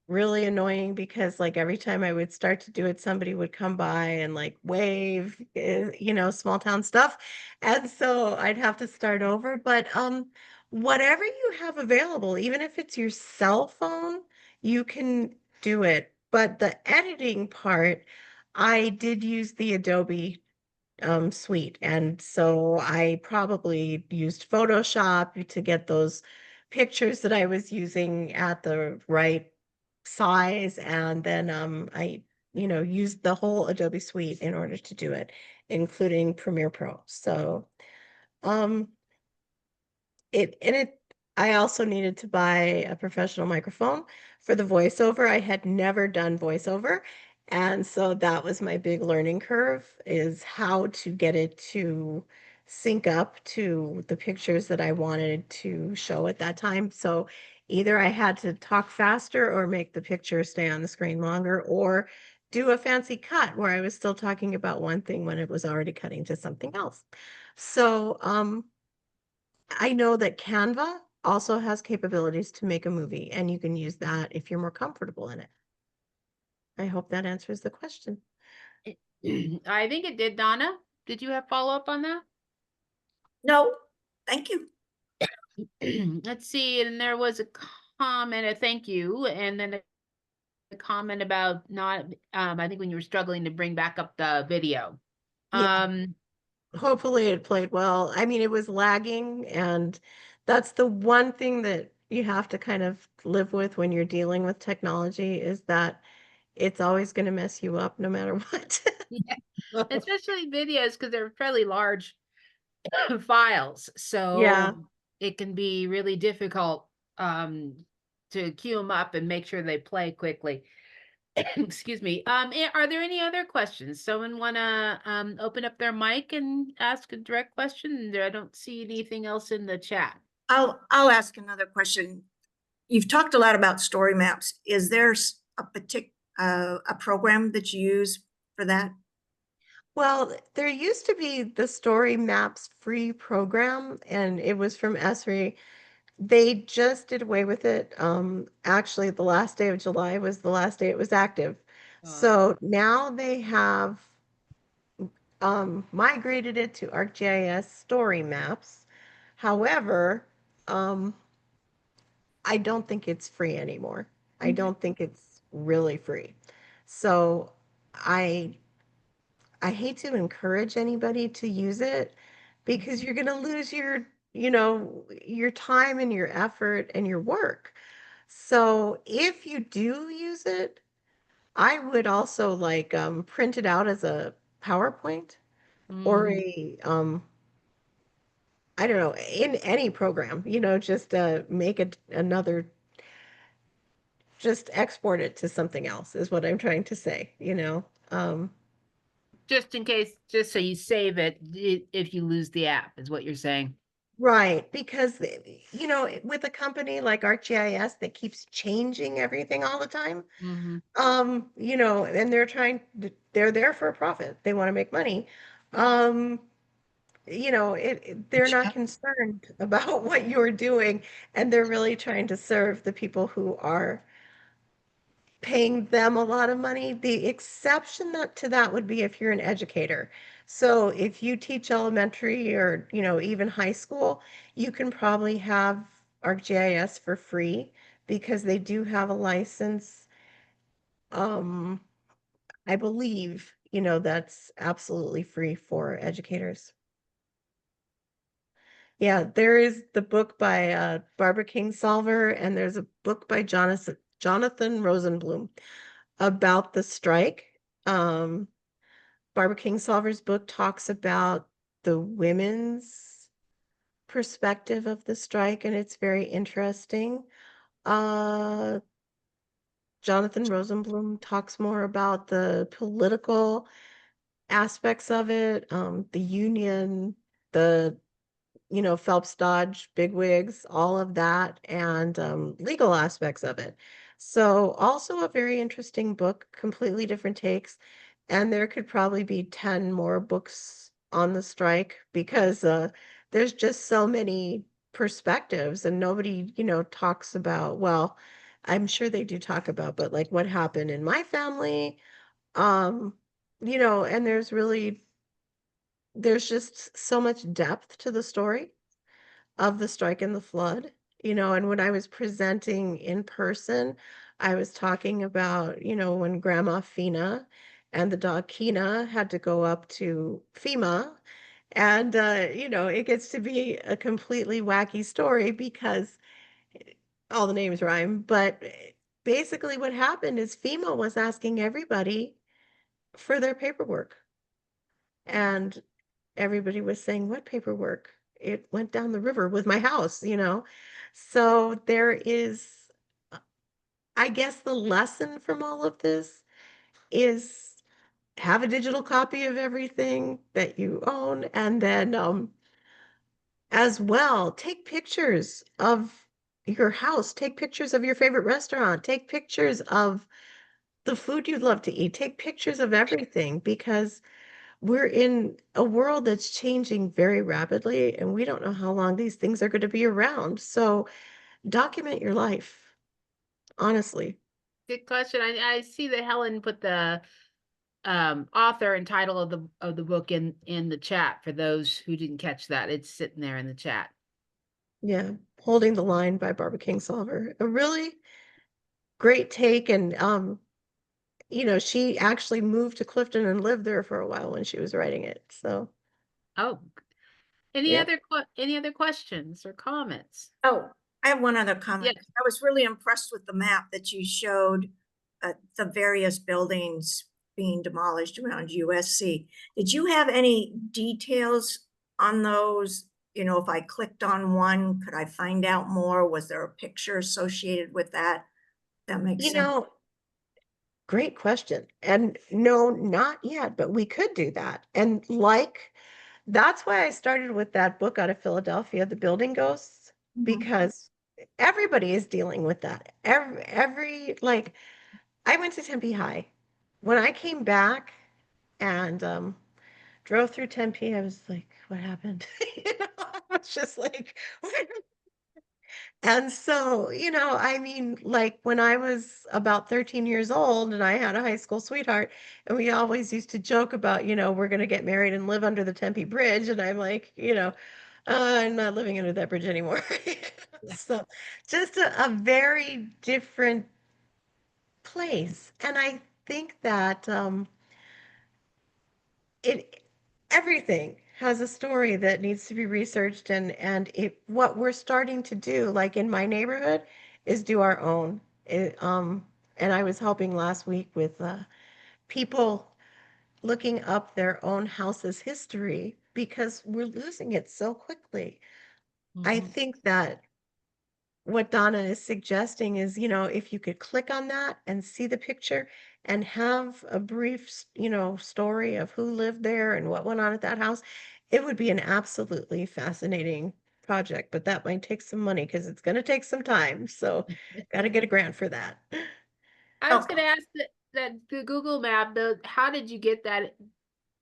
really annoying because like every time I would start to do it, somebody would come by and like wave, small town stuff. And so I'd have to start over. But whatever you have available, even if it's your cell phone, you can do it. But the editing part, I did use the Adobe suite. And so I probably used Photoshop to get those pictures that I was using at the right size. And then I, used the whole Adobe suite in order to do it, including Premiere Pro. So I also needed to buy a professional microphone for the voiceover. I had never done voiceover. And so that was my big learning curve, is how to get it to sync up to the pictures that I wanted to show at that time. So either I had to talk faster or make the picture stay on the screen longer, or do a fancy cut where I was still talking about one thing when it was already cutting to something else. So I know that Canva also has capabilities to make a movie, and you can use that if you're more comfortable in it. I hope that answers the question. I think it did, Donna. Did you have follow-up on that? No, thank you. Let's see, and there was a comment, a thank you, and then a comment about not, I think when you were struggling to bring back up the video. Yeah. Hopefully it played well. I mean, it was lagging, and that's the one thing that you have to kind of live with when you're dealing with technology, is that it's always going to mess you up no matter what. Yeah. Especially videos, because they're fairly large files. So Yeah. it can be really difficult to queue them up and make sure they play quickly. Excuse me. Are there any other questions? Someone want to open up their mic and ask a direct question? I don't see anything else in the chat. I'll ask another question. You've talked a lot about story maps. Is there a program that you use for that? Well, there used to be the Story Maps free program, and it was from Esri. They just did away with it. Actually, the last day of July was the last day it was active. So now they have migrated it to ArcGIS Story Maps. However, I don't think it's free anymore. I don't think it's really free. So I I hate to encourage anybody to use it because you're going to lose your time and your effort and your work. So if you do use it, I would also like print it out as a PowerPoint or Mhm. a I don't know, in any program, just make it another, just export it to something else is what I'm trying to say. Just in case, just so you save it if you lose the app, is what you're saying. Right, because with a company like ArcGIS that keeps changing everything all the time, Hmm. and they're there for a profit. They want to make money. They're not concerned about what you're doing, and they're really trying to serve the people who are paying them a lot of money. The exception to that would be if you're an educator. So if you teach elementary or, even high school, you can probably have ArcGIS for free because they do have a license. Um, I believe, that's absolutely free for educators. Yeah, there is the book by Barbara Kingsolver, and there's a book by Jonathan Rosenblum about the strike. Um, Barbara Kingsolver's book talks about the women's perspective of the strike, and it's very interesting. Uh, Jonathan Rosenblum talks more about the political aspects of it, the union, the Phelps Dodge, bigwigs, all of that, and legal aspects of it. So, also a very interesting book, completely different takes. And there could probably be 10 more books on the strike because there's just so many perspectives, and nobody, talks about, well, I'm sure they do talk about, but like what happened in my family, um, and there's just so much depth to the story of the strike and the flood, and when I was presenting in person, I was talking about, when Grandma Fina and the dog Kina had to go up to FEMA. And, it gets to be a completely wacky story because all the names rhyme. But basically, what happened is FEMA was asking everybody for their paperwork. And everybody was saying, "What paperwork? It went down the river with my house." So there is, I guess the lesson from all of this is have a digital copy of everything that you own, and then as well, take pictures of your house, take pictures of your favorite restaurant, take pictures of the food you'd love to eat, take pictures of everything because we're in a world that's changing very rapidly, and we don't know how long these things are going to be around. So document your life, honestly. Good question. I see that Helen put the author and title of the book in the chat for those who didn't catch that. It's sitting there in the chat. Yeah, Holding the Line by Barbara Kingsolver. A really great take, and she actually moved to Clifton and lived there for a while when she was writing it. So, Oh, yeah. any other questions or comments? Oh, I have one other comment. Yes. I was really impressed with the map that you showed, the various buildings being demolished around USC. Did you have any details on those? If I clicked on one, could I find out more? Was there a picture associated with that? That makes You sense. know, Great question. And no, not yet, but we could do that. And that's why I started with that book out of Philadelphia, The Building Ghosts. because everybody is dealing with that. Like, I went to Tempe High. When I came back and drove through Tempe, I was like, what happened? I was just like, and so, I mean, like when I was about 13 years old and I had a high school sweetheart, and we always used to joke about, we're going to get married and live under the Tempe Bridge. And I'm like, I'm not living under that bridge anymore. So just a very different place. And I think that it everything has a story that needs to be researched, and what we're starting to do, like in my neighborhood, is do our own. And I was helping last week with people looking up their own house's history because we're losing it so quickly. I Mhm. think that what Donna is suggesting is, if you could click on that and see the picture and have a brief, story of who lived there and what went on at that house, it would be an absolutely fascinating project. But that might take some money because it's going to take some time. So, got to get a grant for that. I was Okay. going to ask that the Google map, how did you get that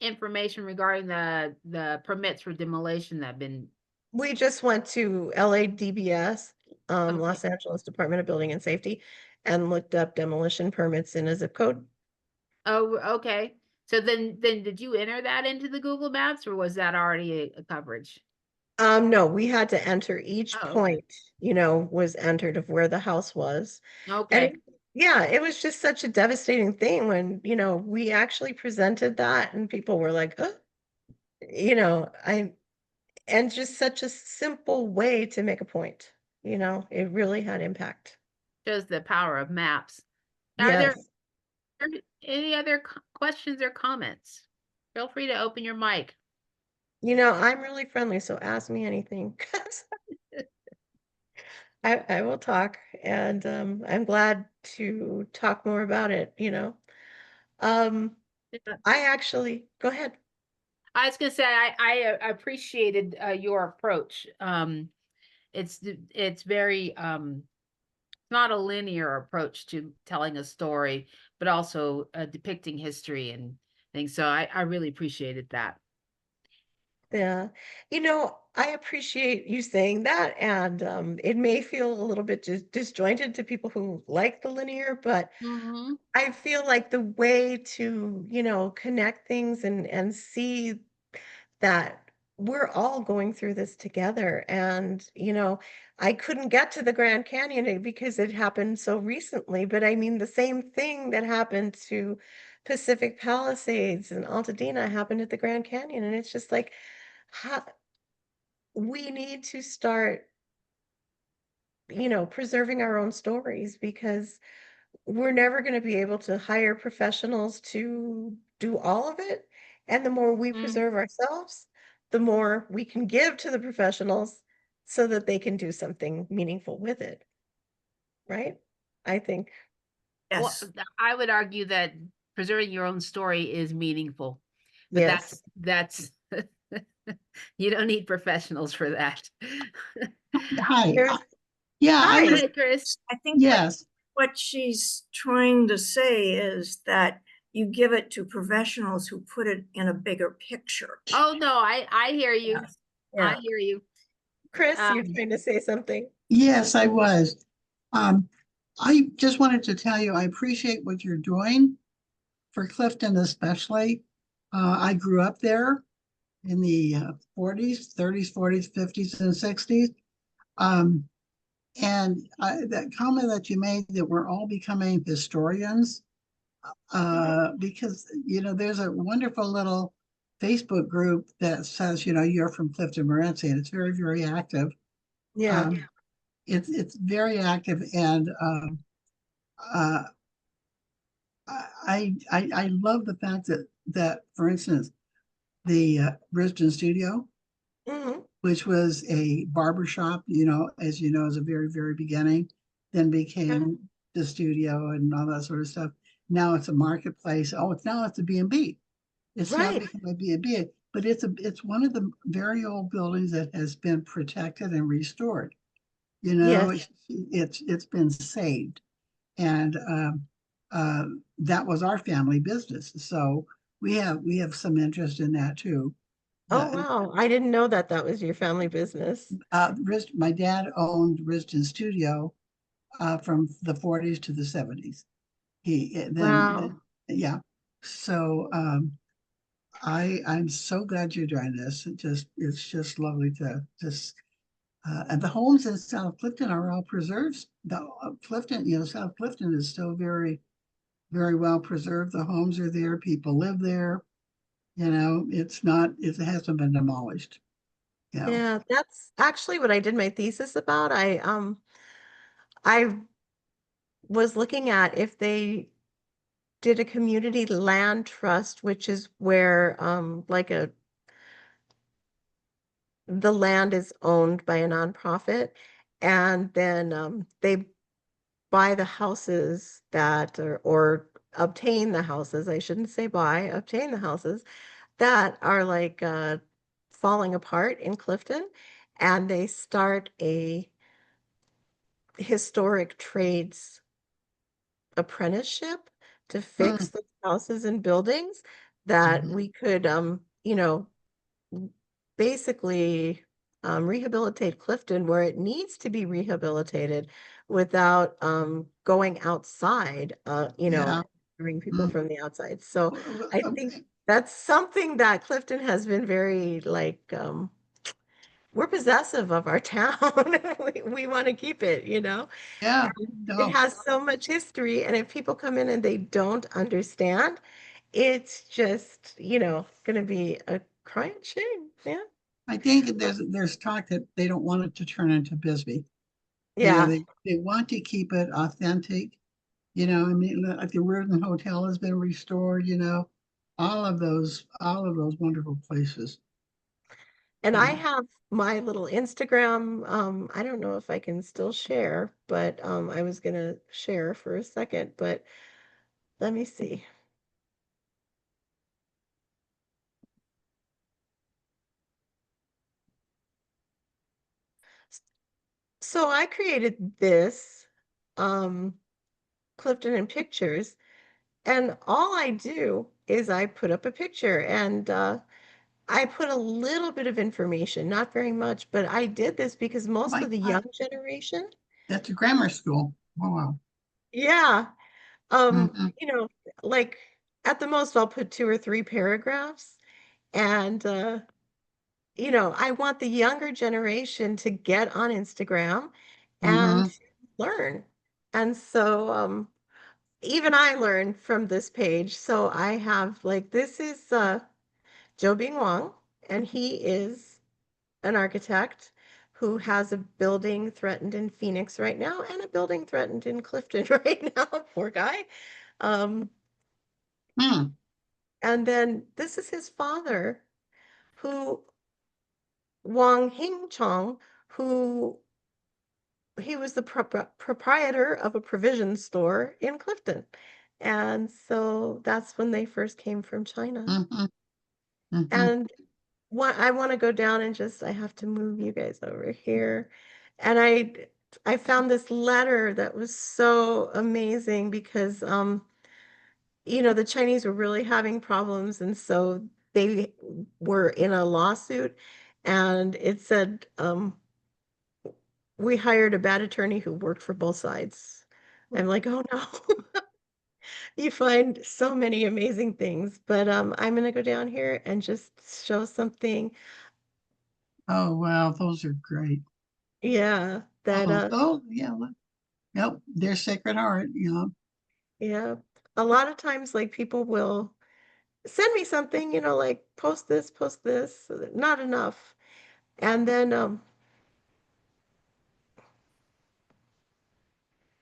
information regarding the permits for demolition that have been? We just went to LADBS, Okay. Los Angeles Department of Building and Safety, and looked up demolition permits in a zip code. Oh, okay. So then did you enter that into the Google Maps, or was that already a coverage? No, we had to enter each Oh, okay. point, was entered of where the house was. And Okay. yeah, it was just such a devastating thing when, we actually presented that and people were like, oh, and just such a simple way to make a point, it really had impact. Shows the power of maps. Are there Yes. any other questions or comments? Feel free to open your mic. I'm really friendly, so ask me anything. 'Cause I will talk, and I'm glad to talk more about it. Um, Yeah. I actually go ahead. I was gonna say I appreciated your approach. It's very not a linear approach to telling a story, but also depicting history and things. So I really appreciated that. Yeah. I appreciate you saying that, and it may feel a little bit disjointed to people who like the linear, but Mm-hmm. I feel like the way to, connect things and see that we're all going through this together. And, I couldn't get to the Grand Canyon because it happened so recently, but I mean, the same thing that happened to Pacific Palisades and Altadena happened at the Grand Canyon. And it's just like, how, we need to start, preserving our own stories because we're never going to be able to hire professionals to do all of it. And the more we Mm. preserve ourselves, the more we can give to the professionals so that they can do something meaningful with it. Right? I think, Well, Yes. I would argue that preserving your own story is meaningful, but yes. that's you don't need professionals for that. Hi. There's, Yeah, I hi. was, Hi, Chris. I think yes, what she's trying to say is that you give it to professionals who put it in a bigger picture. Oh no, I hear you. Yes. I Yeah. hear you. Chris, you're Um, trying to say something. yes, I was. Um, I just wanted to tell you, I appreciate what you're doing for Clifton especially. I grew up there in the 40s, 30s, 40s, 50s, and 60s. Um, and that comment that you made that we're all becoming historians, because, there's a wonderful little Facebook group that says, you're from Clifton, Morenci, and it's very, very active. Yeah. Um, it's very active, and uh, I love the fact that for instance the Brisbane studio, Mhm. which was a barber shop, as you know, is a very, very beginning, then became the studio and all that sort of stuff. Now it's a marketplace. Oh, it's a B&B. It's now Right. become a B&B, but it's one of the very old buildings that has been protected and restored. You know, Yes. it's been saved. And that was our family business. So we have some interest in that too. Oh, The, wow. I didn't know that that was your family business. My dad owned Riston Studio from the 40s to the 70s. Wow. Yeah. So I'm so glad you're doing this. It's just lovely to just and the homes in South Clifton are all preserved. The Clifton, South Clifton is still very, very well preserved. The homes are there. People live there. It's not. It hasn't been demolished. You know. Yeah, that's actually what I did my thesis about. I was looking at if they did a community land trust, which is where like the land is owned by a nonprofit, and then they buy the houses that or obtain the houses, I shouldn't say buy, obtain the houses that are like falling apart in Clifton, and they start a historic trades apprenticeship to fix Mm, the houses and buildings that mhm. we could basically rehabilitate Clifton where it needs to be rehabilitated without going outside, Yeah. bring people Mm. from the outside. So Well, well, I think that's something that Clifton has been very like we're possessive of our town. We want to keep it. Yeah. And it No. has so much history. And if people come in and they don't understand, it's just, going to be a crying shame. Yeah. I think there's talk that they don't want it to turn into Bisbee. Yeah. They want to keep it authentic. I mean, like the Reardon Hotel has been restored. All of those wonderful places. And I Yeah. have my little Instagram. I don't know if I can still share, but I was gonna share for a second, but let me see. So I created this Clifton in pictures, and all I do is I put up a picture and I put a little bit of information, not very much, but I did this because most My of the God, young generation, that's a grammar school. Oh, wow. yeah, Hmm. like at the most I'll put 2 or 3 paragraphs. And I want the younger generation to get on Instagram and Hmm. to learn. And so even I learned from this page. So I have like this is Joe Bing Wong, and he is an architect who has a building threatened in Phoenix right now and a building threatened in Clifton right now. Poor guy. Um, Hmm. and then this is his father, who Wang Hing Chong, who he was the proprietor of a provision store in Clifton. And so that's when they first came from China. Hmm. Hmm. And what I want to go down and just I have to move you guys over here. And I found this letter that was so amazing because the Chinese were really having problems, and so they were in a lawsuit, and it said we hired a bad attorney who worked for both sides. I'm like, oh no. You find so many amazing things, but I'm gonna go down here and just show something. Oh, wow. Those are great. Yeah, that Oh, yeah. Nope. Their Sacred Heart. yeah. A lot of times like people will send me something, like post this, not enough. And then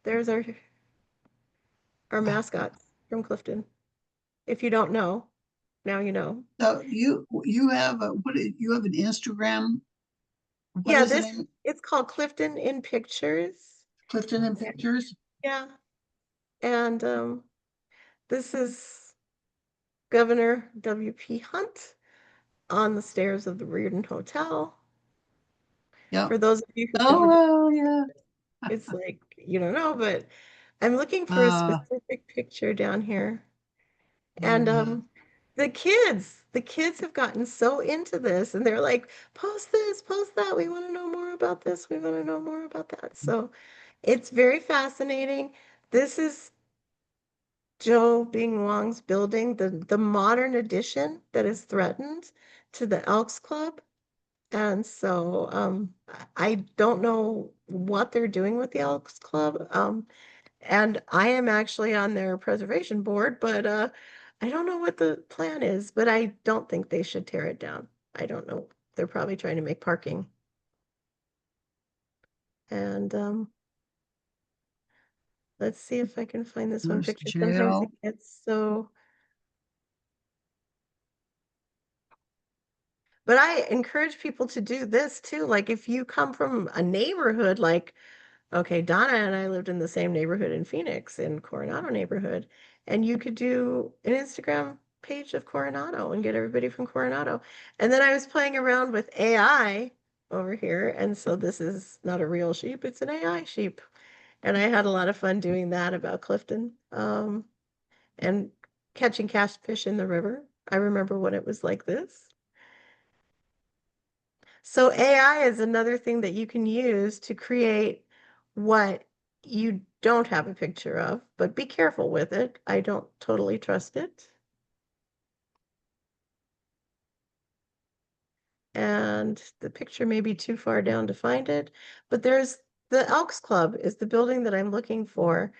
there's our mascots from Clifton. If you don't know, now you know. So you have you have an Instagram. What Yeah, is the this name? it's called Clifton in Pictures. Clifton and Pictures. Yeah. And this is Governor W.P. Hunt on the stairs of the Reardon Hotel. Yeah. For those of you who Oh, yeah. it's like, you don't know, but I'm looking for a specific picture down here. And the kids have gotten so into this and they're like, post this, post that. We want to know more about this. We want to know more about that. So it's very fascinating. This is Joe Bing Wong's building, the modern addition that is threatened to the Elks Club. And so I don't know what they're doing with the Elks Club. And I am actually on their preservation board, but I don't know what the plan is, but I don't think they should tear it down. I don't know. They're probably trying to make parking. And let's see if I can find this one There's picture. Sometimes it jail. gets so. But I encourage people to do this too. Like if you come from a neighborhood, like, okay, Donna and I lived in the same neighborhood in Phoenix, in Coronado neighborhood, and you could do an Instagram page of Coronado and get everybody from Coronado. And then I was playing around with AI over here, and so this is not a real sheep, it's an AI sheep. And I had a lot of fun doing that about Clifton, and catching catfish in the river. I remember when it was like this. So AI is another thing that you can use to create what you don't have a picture of, but be careful with it. I don't totally trust it. And the picture may be too far down to find it, but there's the Elks Club is the building that I'm looking for.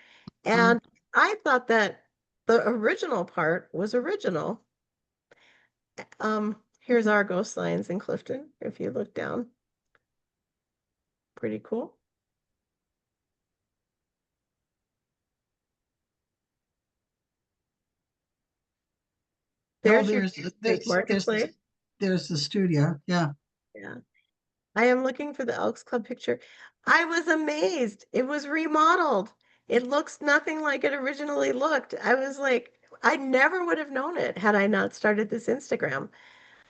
And I thought that the original part was original. Here's our ghost signs in Clifton, if you look down. Pretty cool. There's your big marketplace. There's the studio. Yeah. Yeah. I am looking for the Elks Club picture. I was amazed. It was remodeled. It looks nothing like it originally looked. I was like, I never would have known it had I not started this Instagram.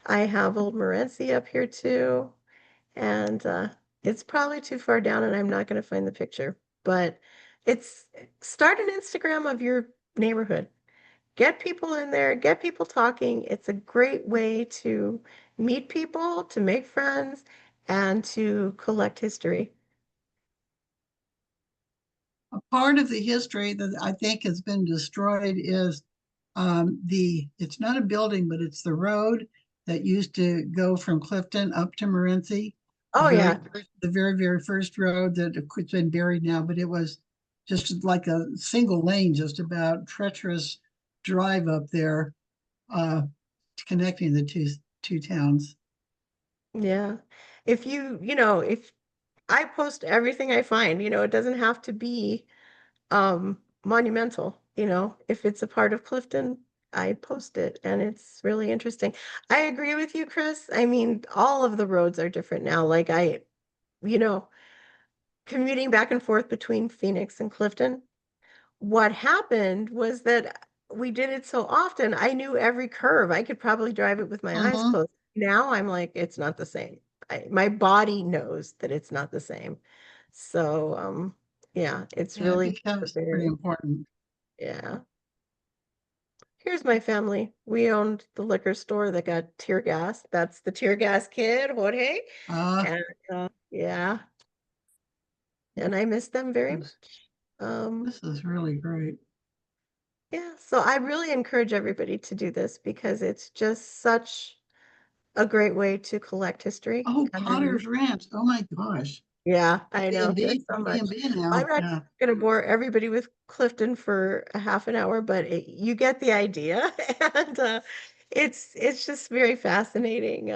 I have Old Morency up here too. And it's probably too far down and I'm not going to find the picture. But it's start an Instagram of your neighborhood. Get people in there, get people talking. It's a great way to meet people, to make friends, and to collect history. A part of the history that I think has been destroyed is it's not a building, but it's the road that used to go from Clifton up to Morency. Oh, yeah. The very, very first road that it's been buried now, but it was just like a single lane, just about treacherous drive up there, connecting the two towns. Yeah. If if I post everything I find, it doesn't have to be monumental, if it's a part of Clifton, I post it and it's really interesting. I agree with you, Chris. I mean, all of the roads are different now. Like commuting back and forth between Phoenix and Clifton, what happened was that we did it so often, I knew every curve. I could probably drive it with my eyes closed. Now I'm like, it's not the same. My body knows that it's not the same. So, yeah, it's really it becomes pretty important. Yeah. Here's my family. We owned the liquor store that got tear gas. That's the tear gas kid, Jorge. And yeah. And I miss them very much. This is really great. Yeah, so I really encourage everybody to do this because it's just such a great way to collect history. Oh, Potter's Ranch. Oh my gosh. Yeah, I know. B&B, There's so much. now. I'm not going to bore everybody with Clifton for a half an hour, but you get the idea. And it's just very fascinating.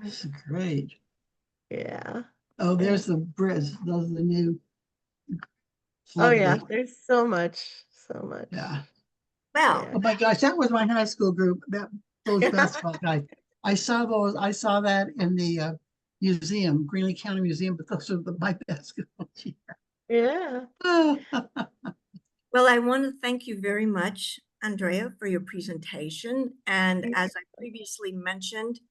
This is great. Yeah. Oh, there's the bridge. Those are the new. Oh yeah, there's so much. Yeah. Well, oh my gosh, that was my high school group. Those basketball guys. I saw that in the museum, Greeley County Museum, but those are my basketball team. Yeah. Well, I want to thank you very much, Andrea, for your presentation. And as I previously mentioned,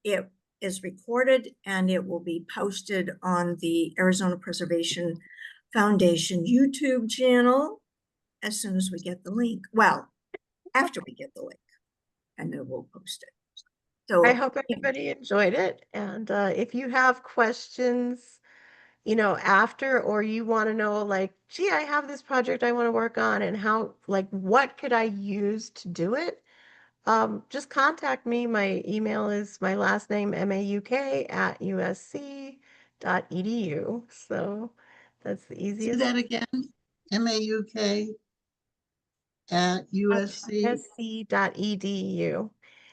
it is recorded and it will be posted on the Arizona Preservation Foundation YouTube channel as soon as we get the link. Well, after we get the link, and then we'll post it. So I hope everybody enjoyed it. And if you have questions, you know, after, or you want to know, like, gee, I have this project I want to work on, and how, like, what could I use to do it? Just contact me. My email is my last name, mauk@usc.edu. So that's the Say easiest. that again, MAUK@USC. usc.edu.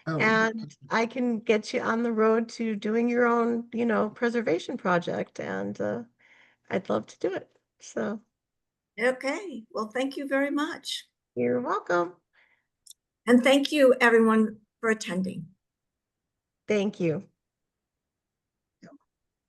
Oh, And I can get you on the road to doing your own, you know, preservation project, and I'd love to do it. So okay, well, thank you very much. you're welcome. And thank you everyone for attending. Thank you.